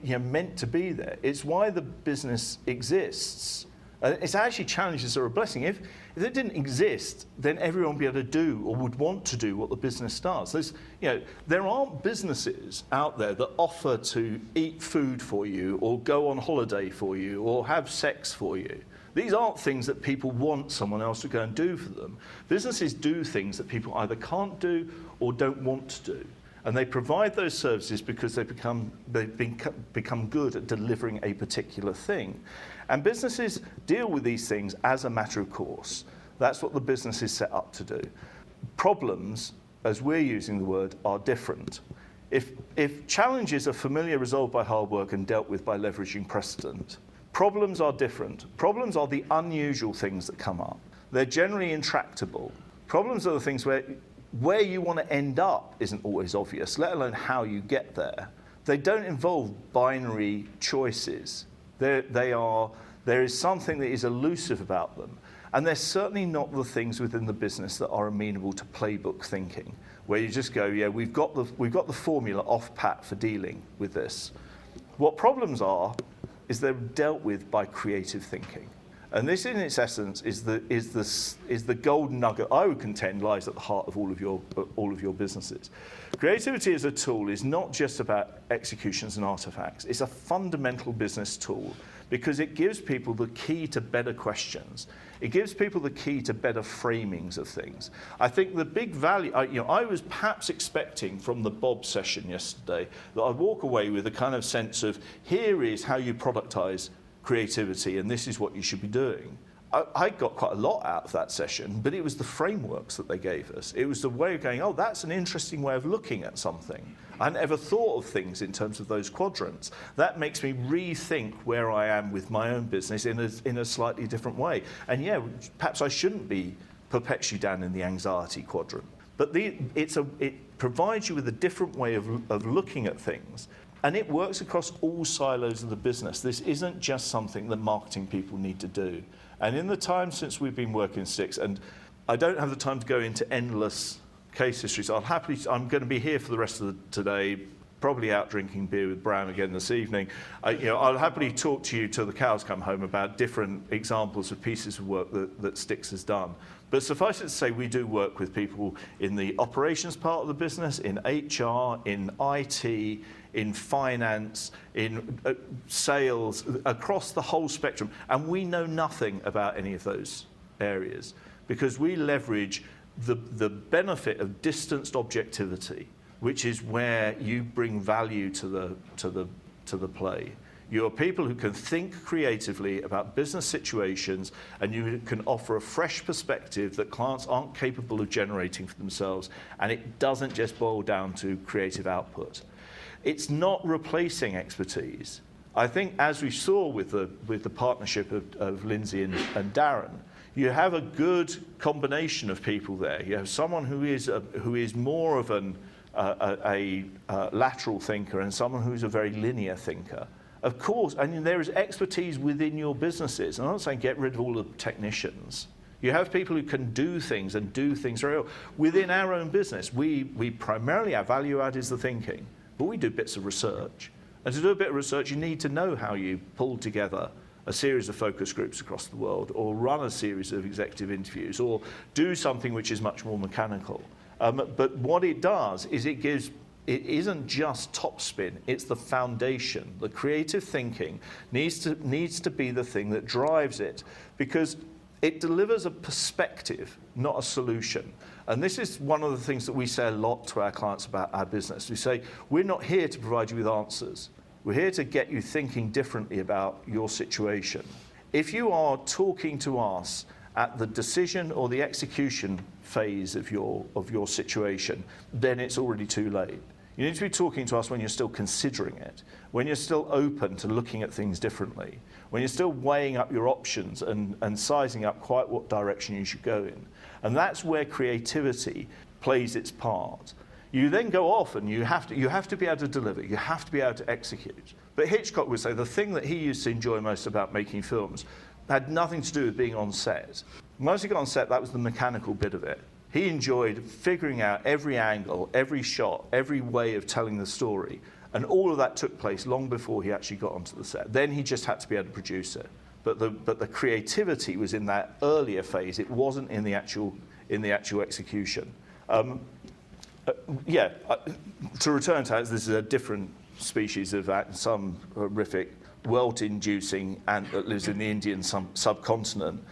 meant to be there. It's why the business exists. It's actually challenges are a blessing. If it didn't exist, then everyone would be able to do or would want to do what the business does. There aren't businesses out there that offer to eat food for you or go on holiday for you or have sex for you. These aren't things that people want someone else to go and do for them. Businesses do things that people either can't do or don't want to do. And they provide those services because they've become good at delivering a particular thing. And businesses deal with these things as a matter of course. That's what the business is set up to do. Problems, as we're using the word, are different. If challenges are familiar, resolved by hard work and dealt with by leveraging precedent, problems are different. Problems are the unusual things that come up. They're generally intractable. Problems are the things where you want to end up isn't always obvious, let alone how you get there. They don't involve binary choices. There is something that is elusive about them. And they're certainly not the things within the business that are amenable to playbook thinking, where you just go, yeah, we've got the formula off pat for dealing with this. What problems are is they're dealt with by creative thinking. And this, in its essence, is the golden nugget I would contend lies at the heart of all of your businesses. Creativity as a tool is not just about executions and artifacts. It's a fundamental business tool because it gives people the key to better questions. It gives people the key to better framings of things. I think the big value, I was perhaps expecting from the Bob session yesterday that I'd walk away with a kind of sense of, here is how you productize creativity, and this is what you should be doing. I got quite a lot out of that session, but it was the frameworks that they gave us. It was the way of going, oh, that's an interesting way of looking at something. I hadn't ever thought of things in terms of those quadrants. That makes me rethink where I am with my own business in a slightly different way. And yeah, perhaps I shouldn't be perpetually down in the anxiety quadrant. But it provides you with a different way of looking at things. And it works across all silos of the business. This isn't just something that marketing people need to do. And in the time since we've been working Six, and I don't have the time to go into endless case histories, I'm going to be here for the rest of today, probably out drinking beer with Bram again this evening. I'll happily talk to you till the cows come home about different examples of pieces of work that Stix has done. But suffice it to say, we do work with people in the operations part of the business, in HR, in IT, in finance, in sales, across the whole spectrum. And we know nothing about any of those areas because we leverage the benefit of distanced objectivity, which is where you bring value to the play. You are people who can think creatively about business situations, and you can offer a fresh perspective that clients aren't capable of generating for themselves, and it doesn't just boil down to creative output. It's not replacing expertise. I think, as we saw with the partnership of Lindsay and Darren, you have a good combination of people there. You have someone who is more of a lateral thinker and someone who's a very linear thinker. Of course, and there is expertise within your businesses. I'm not saying get rid of all the technicians. You have people who can do things and do things very well. Within our own business, we primarily, our value add is the thinking, but we do bits of research. And to do a bit of research, you need to know how you pull together a series of focus groups across the world, or run a series of executive interviews, or do something which is much more mechanical. But what it does is it isn't just topspin, it's the foundation. The creative thinking needs to be the thing that drives it, because it delivers a perspective, not a solution. And this is one of the things that we say a lot to our clients about our business. We say, we're not here to provide you with answers. We're here to get you thinking differently about your situation. if you are talking to us at the decision or the execution phase of your situation, then it's already too late. You need to be talking to us when you're still considering it, when you're still open to looking at things differently, when you're still weighing up your options and sizing up quite what direction you should go in. And that's where creativity plays its part. You then go off and you have to be able to deliver, you have to be able to execute. But Hitchcock would say the thing that he used to enjoy most about making films had nothing to do with being on set. Once he got on set, that was the mechanical bit of it. He enjoyed figuring out every angle, every shot, every way of telling the story. And all of that took place long before he actually got onto the set. Then he just had to be able to produce it. But the creativity was in that earlier phase. It wasn't in the actual execution. To return to that, this is a different species of some horrific welt-inducing ant that lives in the Indian subcontinent.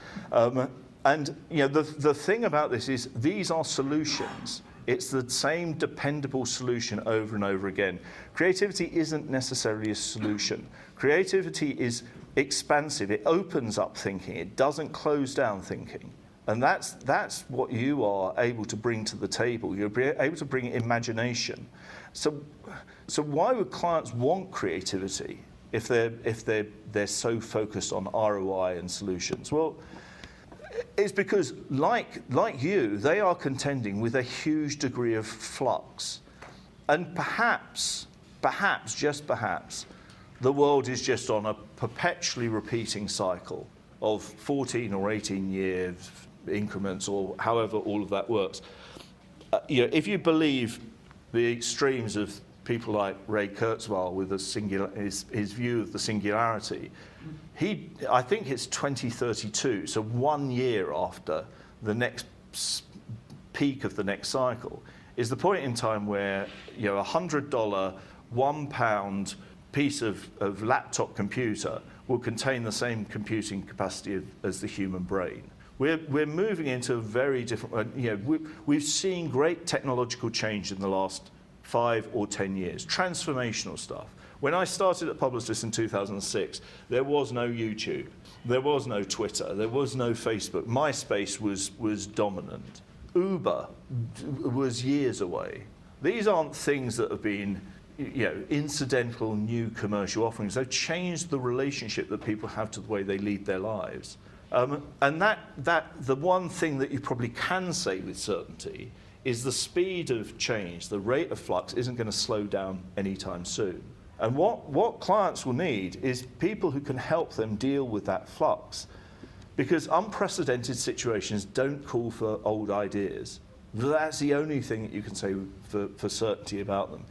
And the thing about this is these are solutions. It's the same dependable solution over and over again. Creativity isn't necessarily a solution. Creativity is expansive. It opens up thinking. It doesn't close down thinking. And that's what you are able to bring to the table. You're able to bring imagination. So why would clients want creativity if they're so focused on ROI and solutions? Well, it's because, like you, they are contending with a huge degree of flux. And perhaps, just perhaps, the world is just on a perpetually repeating cycle of 14 or 18 year increments, or however all of that works. If you believe the extremes of people like Ray Kurzweil with his view of the singularity, I think it's 2032, so 1 year after the next peak of the next cycle, is the point in time where $100, £1 piece of laptop computer will contain the same computing capacity as the human brain. We're moving into a very different. We've seen great technological change in the last 5 or 10 years, transformational stuff. When I started at Publicis in 2006, there was no YouTube, there was no Twitter, there was no Facebook. MySpace was dominant. Uber was years away. These aren't things that have been incidental new commercial offerings. They've changed the relationship that people have to the way they lead their lives. And that the one thing that you probably can say with certainty is the speed of change, the rate of flux isn't going to slow down anytime soon. And what clients will need is people who can help them deal with that flux, because unprecedented situations don't call for old ideas. That's the only thing that you can say for certainty about them.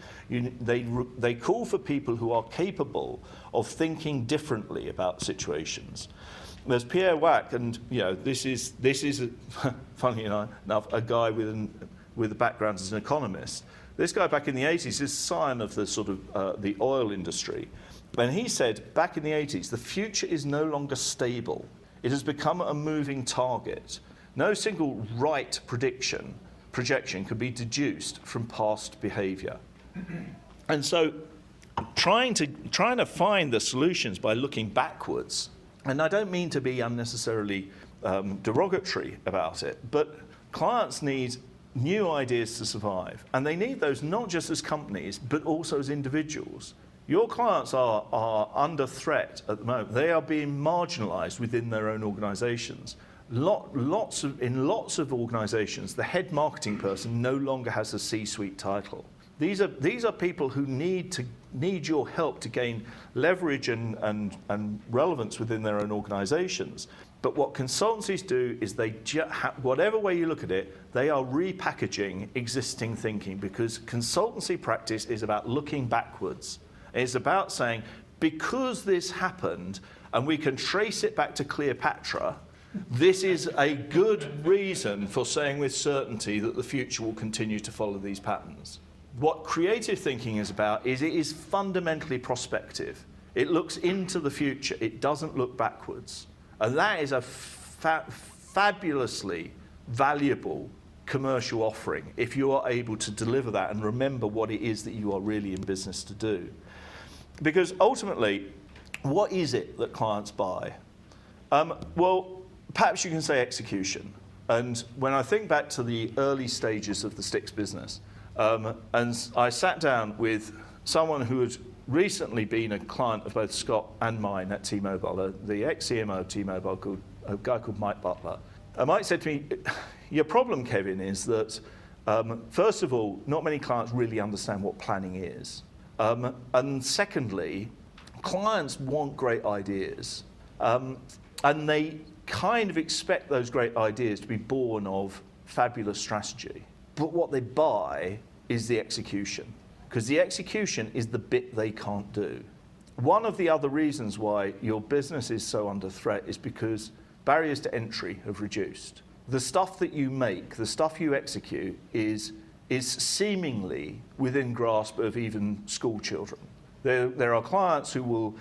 They call for people who are capable of thinking differently about situations. There's Pierre Wack, and this is funny enough, a guy with a background as an economist. This guy back in the 80s is scion of the sort of the oil industry. And he said back in the 80s, the future is no longer stable. It has become a moving target. No single right projection could be deduced from past behavior. And so trying to find the solutions by looking backwards, and I don't mean to be unnecessarily derogatory about it, but clients need new ideas to survive. And they need those not just as companies, but also as individuals. Your clients are under threat at the moment. They are being marginalized within their own organizations. In lots of organizations, the head marketing person no longer has a C-suite title. These are people who need your help to gain leverage and relevance within their own organizations. But what consultancies do is whatever way you look at it, they are repackaging existing thinking, because consultancy practice is about looking backwards. It's about saying, because this happened and we can trace it back to Cleopatra, this is a good reason for saying with certainty that the future will continue to follow these patterns. What creative thinking is about is it is fundamentally prospective. It looks into the future. It doesn't look backwards. And that is a fabulously valuable commercial offering if you are able to deliver that and remember what it is that you are really in business to do. Because ultimately, what is it that clients buy? Well, perhaps you can say execution. And when I think back to the early stages of the Sticks business, and I sat down with someone who had recently been a client of both Scott and mine at T-Mobile, the ex-CMO of T-Mobile, a guy called Mike Butler. And Mike said to me, your problem, Kevin, is that, first of all, not many clients really understand what planning is. And secondly, clients want great ideas. And they kind of expect those great ideas to be born of fabulous strategy. But what they buy is the execution, because the execution is the bit they can't do. One of the other reasons why your business is so under threat is because barriers to entry have reduced. The stuff that you make, the stuff you execute, is seemingly within grasp of even school children. There are clients who will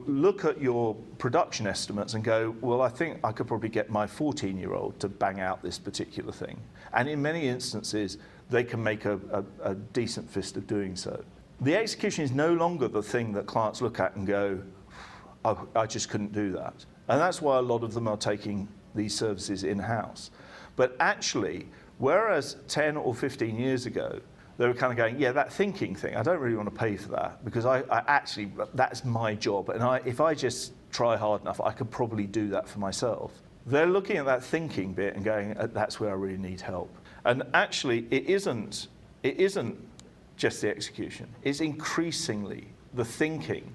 look at your production estimates and go, well, I think I could probably get my 14-year-old to bang out this particular thing. And in many instances, they can make a decent fist of doing so. The execution is no longer the thing that clients look at and go, oh, I just couldn't do that. And that's why a lot of them are taking these services in-house. But actually, whereas 10 or 15 years ago, they were kind of going, yeah, that thinking thing, I don't really want to pay for that because I actually, that's my job. And if I just try hard enough, I could probably do that for myself. They're looking at that thinking bit and going, that's where I really need help. And actually, it isn't just the execution. It's increasingly the thinking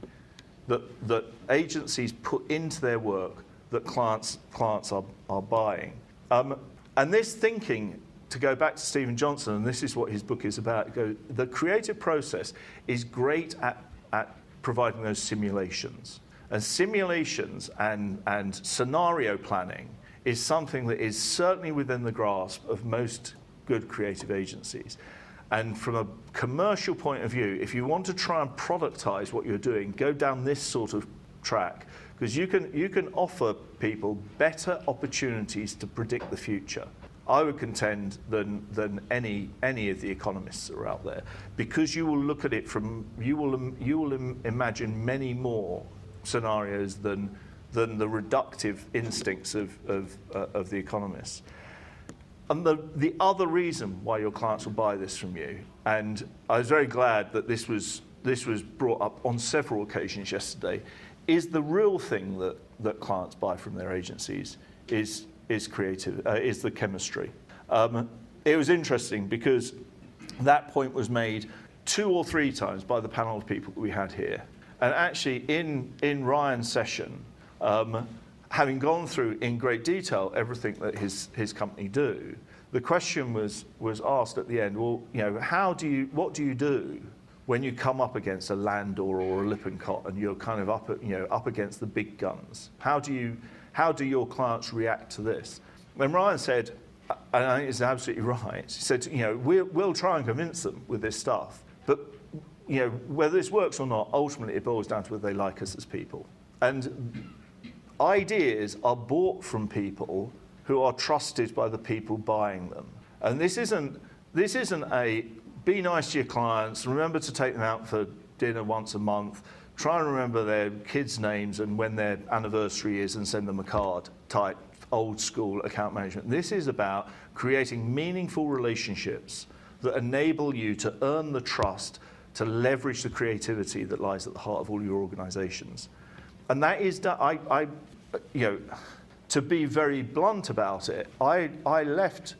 that agencies put into their work that clients are buying. And this thinking, to go back to Stephen Johnson, and this is what his book is about, the creative process is great at providing those simulations. And simulations and scenario planning is something that is certainly within the grasp of most good creative agencies. And from a commercial point of view, if you want to try and productize what you're doing, go down this sort of track, because you can offer people better opportunities to predict the future, I would contend, than any of the economists that are out there, because you will look at it from, you will imagine many more scenarios than the reductive instincts of the economists. And the other reason why your clients will buy this from you, and I was very glad that this was brought up on several occasions yesterday, is the real thing that clients buy from their agencies is the chemistry. It was interesting because that point was made 2 or 3 times by the panel of people that we had here. And actually in Ryan's session, having gone through in great detail everything that his company do, the question was asked at the end, well, you know, what do you do when you come up against a Landor or a Lippincott and you're kind of up against the big guns? How do your clients react to this? When Ryan said, and I think it's absolutely right, he said, you know, we'll try and convince them with this stuff, but you know, whether this works or not, ultimately it boils down to whether they like us as people. And ideas are bought from people who are trusted by the people buying them. And this isn't a be nice to your clients, remember to take them out for dinner once a month, try and remember their kids' names and when their anniversary is and send them a card type old school account management. This is about creating meaningful relationships that enable you to earn the trust to leverage the creativity that lies at the heart of all your organizations. And that is, you know, to be very blunt about it, I left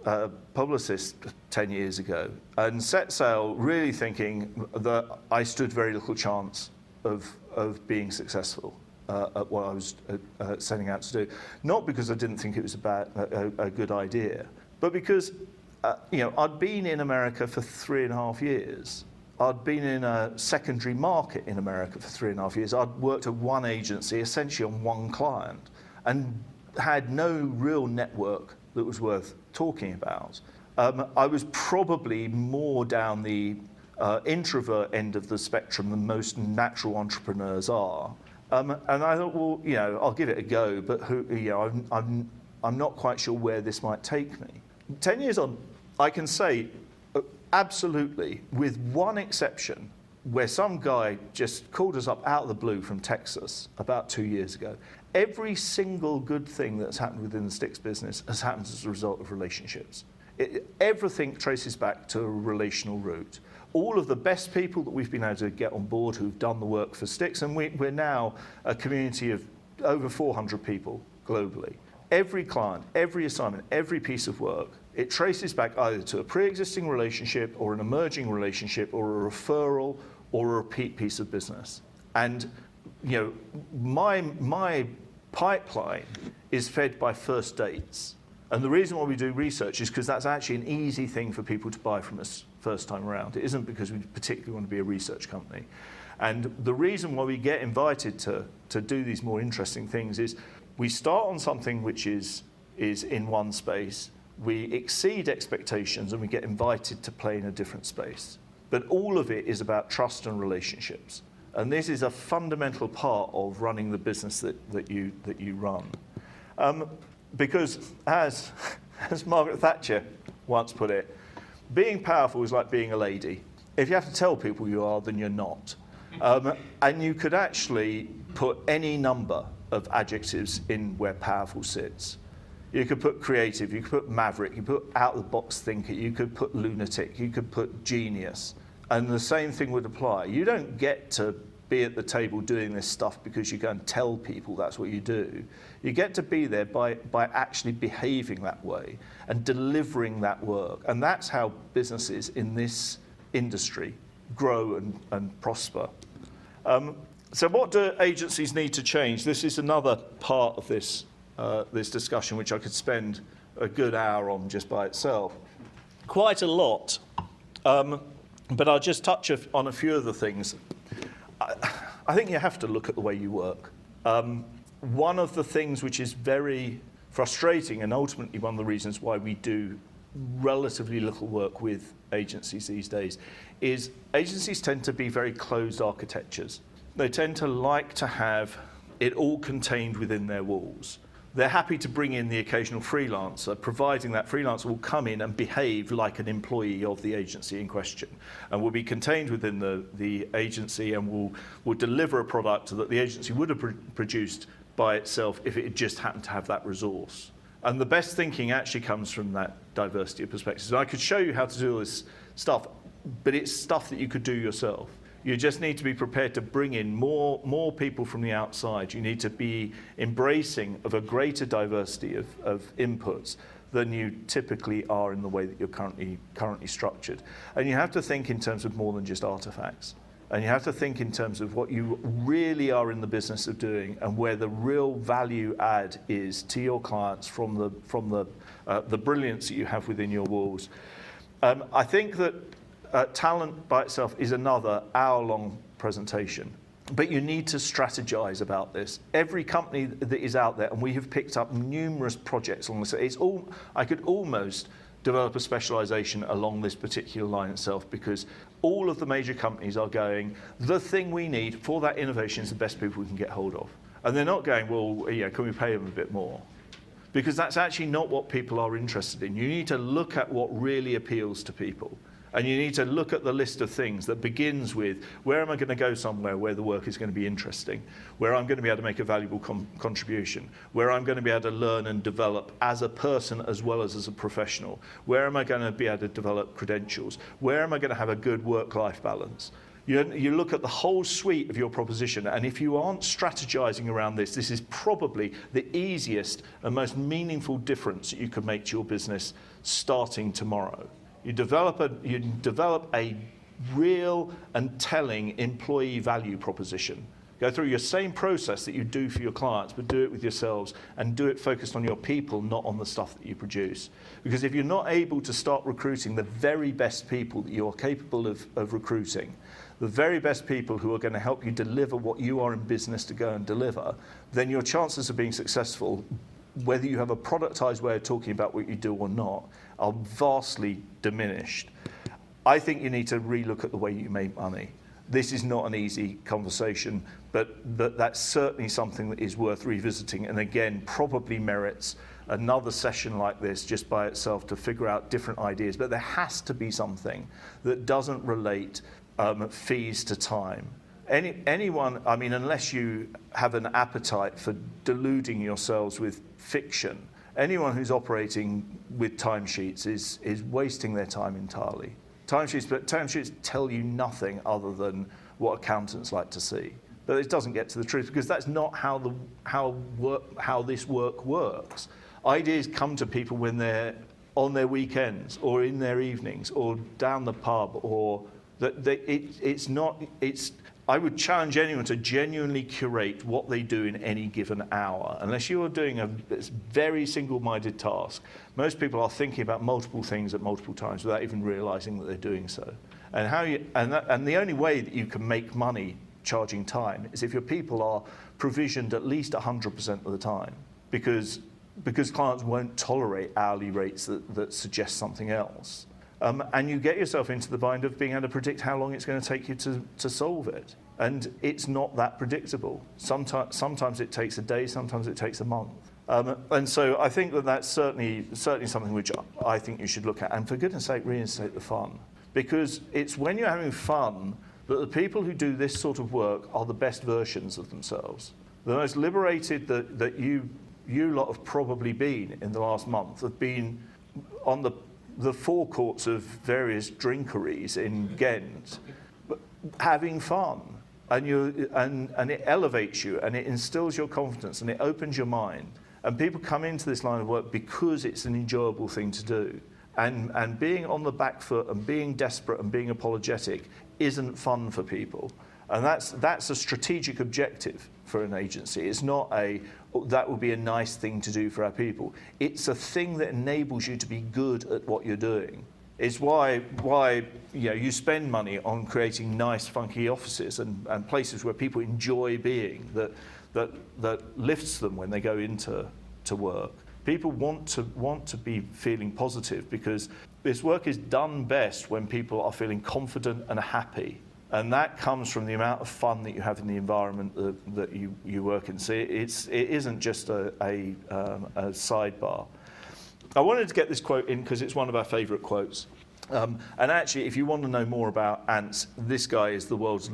Publicis 10 years ago and set sail really thinking that I stood very little chance of being successful at what I was setting out to do. Not because I didn't think it was a good idea, but because you know, I'd been in America for 3.5 years. I'd been in a secondary market in America for 3.5 years. I'd worked at one agency, essentially on one client, and had no real network that was worth talking about. I was probably more down the introvert end of the spectrum than most natural entrepreneurs are. And I thought, well, you know, I'll give it a go, but you know, I'm not quite sure where this might take me. 10 years on, I can say absolutely, with one exception, where some guy just called us up out of the blue from Texas about 2 years ago. Every single good thing that's happened within the sticks business has happened as a result of relationships. Everything traces back to a relational root. All of the best people that we've been able to get on board who've done the work for sticks, and we're now a community of over 400 people globally. Every client, every assignment, every piece of work, it traces back either to a pre-existing relationship or an emerging relationship or a referral or a repeat piece of business. And my pipeline is fed by first dates. And the reason why we do research is because that's actually an easy thing for people to buy from us first time around. It isn't because we particularly want to be a research company. And the reason why we get invited to do these more interesting things is we start on something which is in one space, we exceed expectations, and we get invited to play in a different space. But all of it is about trust and relationships. And this is a fundamental part of running the business that you run. Because as Margaret Thatcher once put it, being powerful is like being a lady. If you have to tell people you are, then you're not. And you could actually put any number of adjectives in where powerful sits. You could put creative, you could put maverick, you could put out-of-the-box thinker, you could put lunatic, you could put genius. And the same thing would apply. You don't get to be at the table doing this stuff because you go and tell people that's what you do. You get to be there by actually behaving that way and delivering that work. And that's how businesses in this industry grow and prosper. So what do agencies need to change? This is another part of this discussion which I could spend a good hour on just by itself. Quite a lot, but I'll just touch on a few of the things. I think you have to look at the way you work. One of the things which is very frustrating, and ultimately one of the reasons why we do relatively little work with agencies these days, is agencies tend to be very closed architectures. They tend to like to have it all contained within their walls. They're happy to bring in the occasional freelancer, providing that freelancer will come in and behave like an employee of the agency in question, and will be contained within the agency and will deliver a product that the agency would have produced by itself if it had just happened to have that resource. And the best thinking actually comes from that diversity of perspectives. And I could show you how to do all this stuff, but it's stuff that you could do yourself. You just need to be prepared to bring in more people from the outside. You need to be embracing of a greater diversity of inputs than you typically are in the way that you're currently structured. And you have to think in terms of more than just artifacts. And you have to think in terms of what you really are in the business of doing and where the real value add is to your clients from the brilliance that you have within your walls. I think that talent by itself is another hour-long presentation, but you need to strategize about this. Every company that is out there, and we have picked up numerous projects along this, I could almost develop a specialization along this particular line itself, because all of the major companies are going, the thing we need for that innovation is the best people we can get hold of. And they're not going, well, can we pay them a bit more? Because that's actually not what people are interested in. You need to look at what really appeals to people. And you need to look at the list of things that begins with, where am I going to go somewhere where the work is going to be interesting, where I'm going to be able to make a valuable contribution, where I'm going to be able to learn and develop as a person as well as a professional, where am I going to be able to develop credentials, where am I going to have a good work-life balance. You look at the whole suite of your proposition, and if you aren't strategizing around this, this is probably the easiest and most meaningful difference that you can make to your business starting tomorrow. You develop a real and telling employee value proposition. Go through your same process that you do for your clients, but do it with yourselves and do it focused on your people, not on the stuff that you produce. Because if you're not able to start recruiting the very best people that you are capable of recruiting, the very best people who are going to help you deliver what you are in business to go and deliver, then your chances of being successful, whether you have a productized way of talking about what you do or not, are vastly diminished. I think you need to relook at the way you make money. This is not an easy conversation, but that's certainly something that is worth revisiting, and again, probably merits another session like this just by itself to figure out different ideas. But there has to be something that doesn't relate fees to time. Anyone, I mean, unless you have an appetite for deluding yourselves with fiction, anyone who's operating with timesheets is wasting their time entirely. Timesheets tell you nothing other than what accountants like to see. But it doesn't get to the truth, because that's not how this work works. Ideas come to people when they're on their weekends or in their evenings or down the pub, or I would challenge anyone to genuinely curate what they do in any given hour. Unless you are doing a very single-minded task, most people are thinking about multiple things at multiple times without even realizing that they're doing so. And the only way that you can make money charging time is if your people are provisioned at least 100% of the time, because clients won't tolerate hourly rates that suggest something else. And you get yourself into the bind of being able to predict how long it's going to take you to solve it. And it's not that predictable. Sometimes it takes a day, sometimes it takes a month. And so I think that's certainly something which I think you should look at. And for goodness sake, reinstate the fun. Because it's when you're having fun that the people who do this sort of work are the best versions of themselves. The most liberated that you lot have probably been in the last month have been on the forecourts of various drinkeries in Ghent, having fun, and it elevates you, and it instills your confidence, and it opens your mind. And people come into this line of work because it's an enjoyable thing to do. And being on the back foot and being desperate and being apologetic isn't fun for people. And that's a strategic objective for an agency. It's not that would be a nice thing to do for our people. It's a thing that enables you to be good at what you're doing. It's why you spend money on creating nice, funky offices and places where people enjoy being, that lifts them when they go into work. People want to be feeling positive, because this work is done best when people are feeling confident and happy. And that comes from the amount of fun that you have in the environment that you work in. So it isn't just a sidebar. I wanted to get this quote in because it's one of our favourite quotes. And actually, if you want to know more about ants, this guy is the world's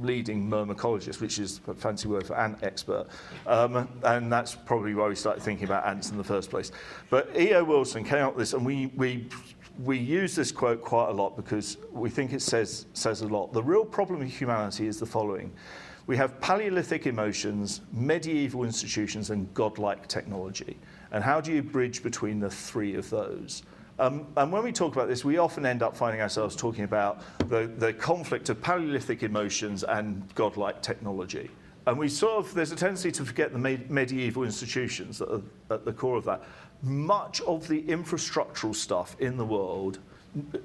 leading myrmecologist, which is a fancy word for ant expert. And that's probably why we started thinking about ants in the first place. But E.O. Wilson came up with this, and we use this quote quite a lot because we think it says a lot. The real problem with humanity is the following. We have Paleolithic emotions, medieval institutions, and godlike technology. And how do you bridge between the three of those? And when we talk about this, we often end up finding ourselves talking about the conflict of Paleolithic emotions and godlike technology. And there's a tendency to forget the medieval institutions that are at the core of that. Much of the infrastructural stuff in the world,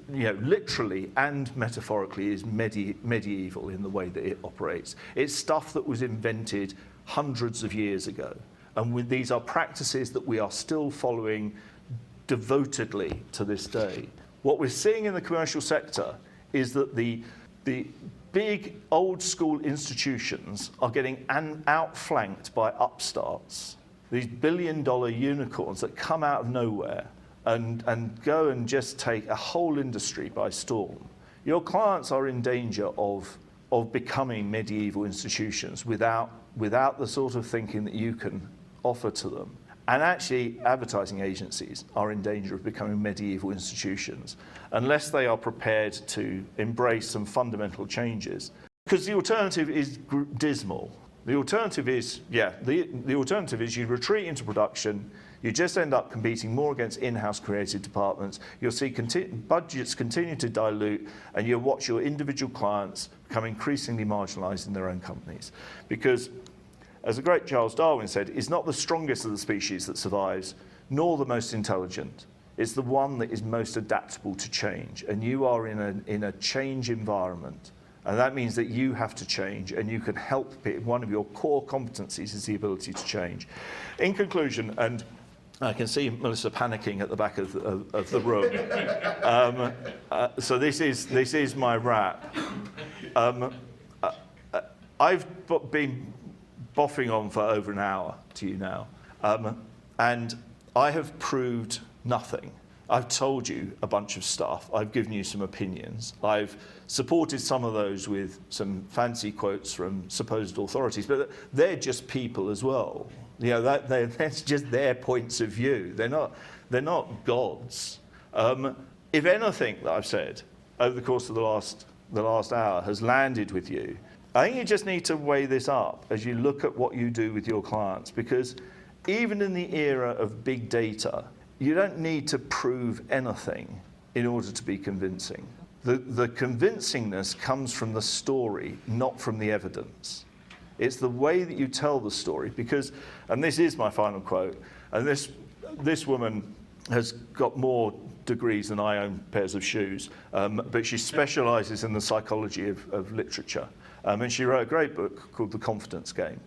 literally and metaphorically, is medieval in the way that it operates. It's stuff that was invented hundreds of years ago. And these are practices that we are still following devotedly to this day. What we're seeing in the commercial sector is that the big old school institutions are getting outflanked by upstarts, these billion-dollar unicorns that come out of nowhere and go and just take a whole industry by storm. Your clients are in danger of becoming medieval institutions without the sort of thinking that you can offer to them. And actually, advertising agencies are in danger of becoming medieval institutions unless they are prepared to embrace some fundamental changes. Because the alternative is dismal. The alternative is, the alternative is you retreat into production, you just end up competing more against in-house creative departments, you'll see budgets continue to dilute, and you'll watch your individual clients become increasingly marginalised in their own companies. Because, as the great Charles Darwin said, it's not the strongest of the species that survives, nor the most intelligent. It's the one that is most adaptable to change. And you are in a change environment. And that means that you have to change, and you can help. One of your core competencies is the ability to change. In conclusion, and I can see Melissa panicking at the back of the room. So this is my wrap. I've been boffing on for over an hour to you now, and I have proved nothing. I've told you a bunch of stuff. I've given you some opinions. I've supported some of those with some fancy quotes from supposed authorities, but they're just people as well. You know, that's just their points of view. They're not gods. If anything that I've said over the course of the last hour has landed with you, I think you just need to weigh this up as you look at what you do with your clients, because even in the era of big data, you don't need to prove anything in order to be convincing. The convincingness comes from the story, not from the evidence. It's the way that you tell the story, because, and this is my final quote, and this woman has got more degrees than I own pairs of shoes, but she specializes in the psychology of literature. And she wrote a great book called The Confidence Game.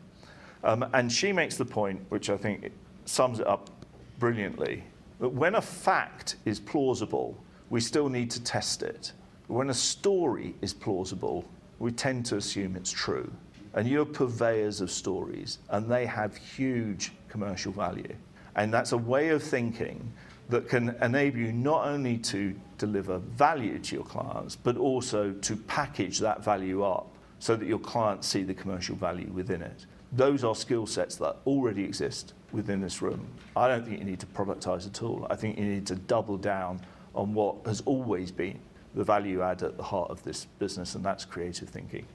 And she makes the point, which I think sums it up brilliantly, that when a fact is plausible, we still need to test it. When a story is plausible, we tend to assume it's true. And you're purveyors of stories, and they have huge commercial value. And that's a way of thinking that can enable you not only to deliver value to your clients, but also to package that value up so that your clients see the commercial value within it. Those are skill sets that already exist within this room. I don't think you need to productize at all. I think you need to double down on what has always been the value add at the heart of this business, and that's creative thinking.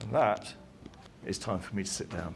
And that it's time for me to sit down.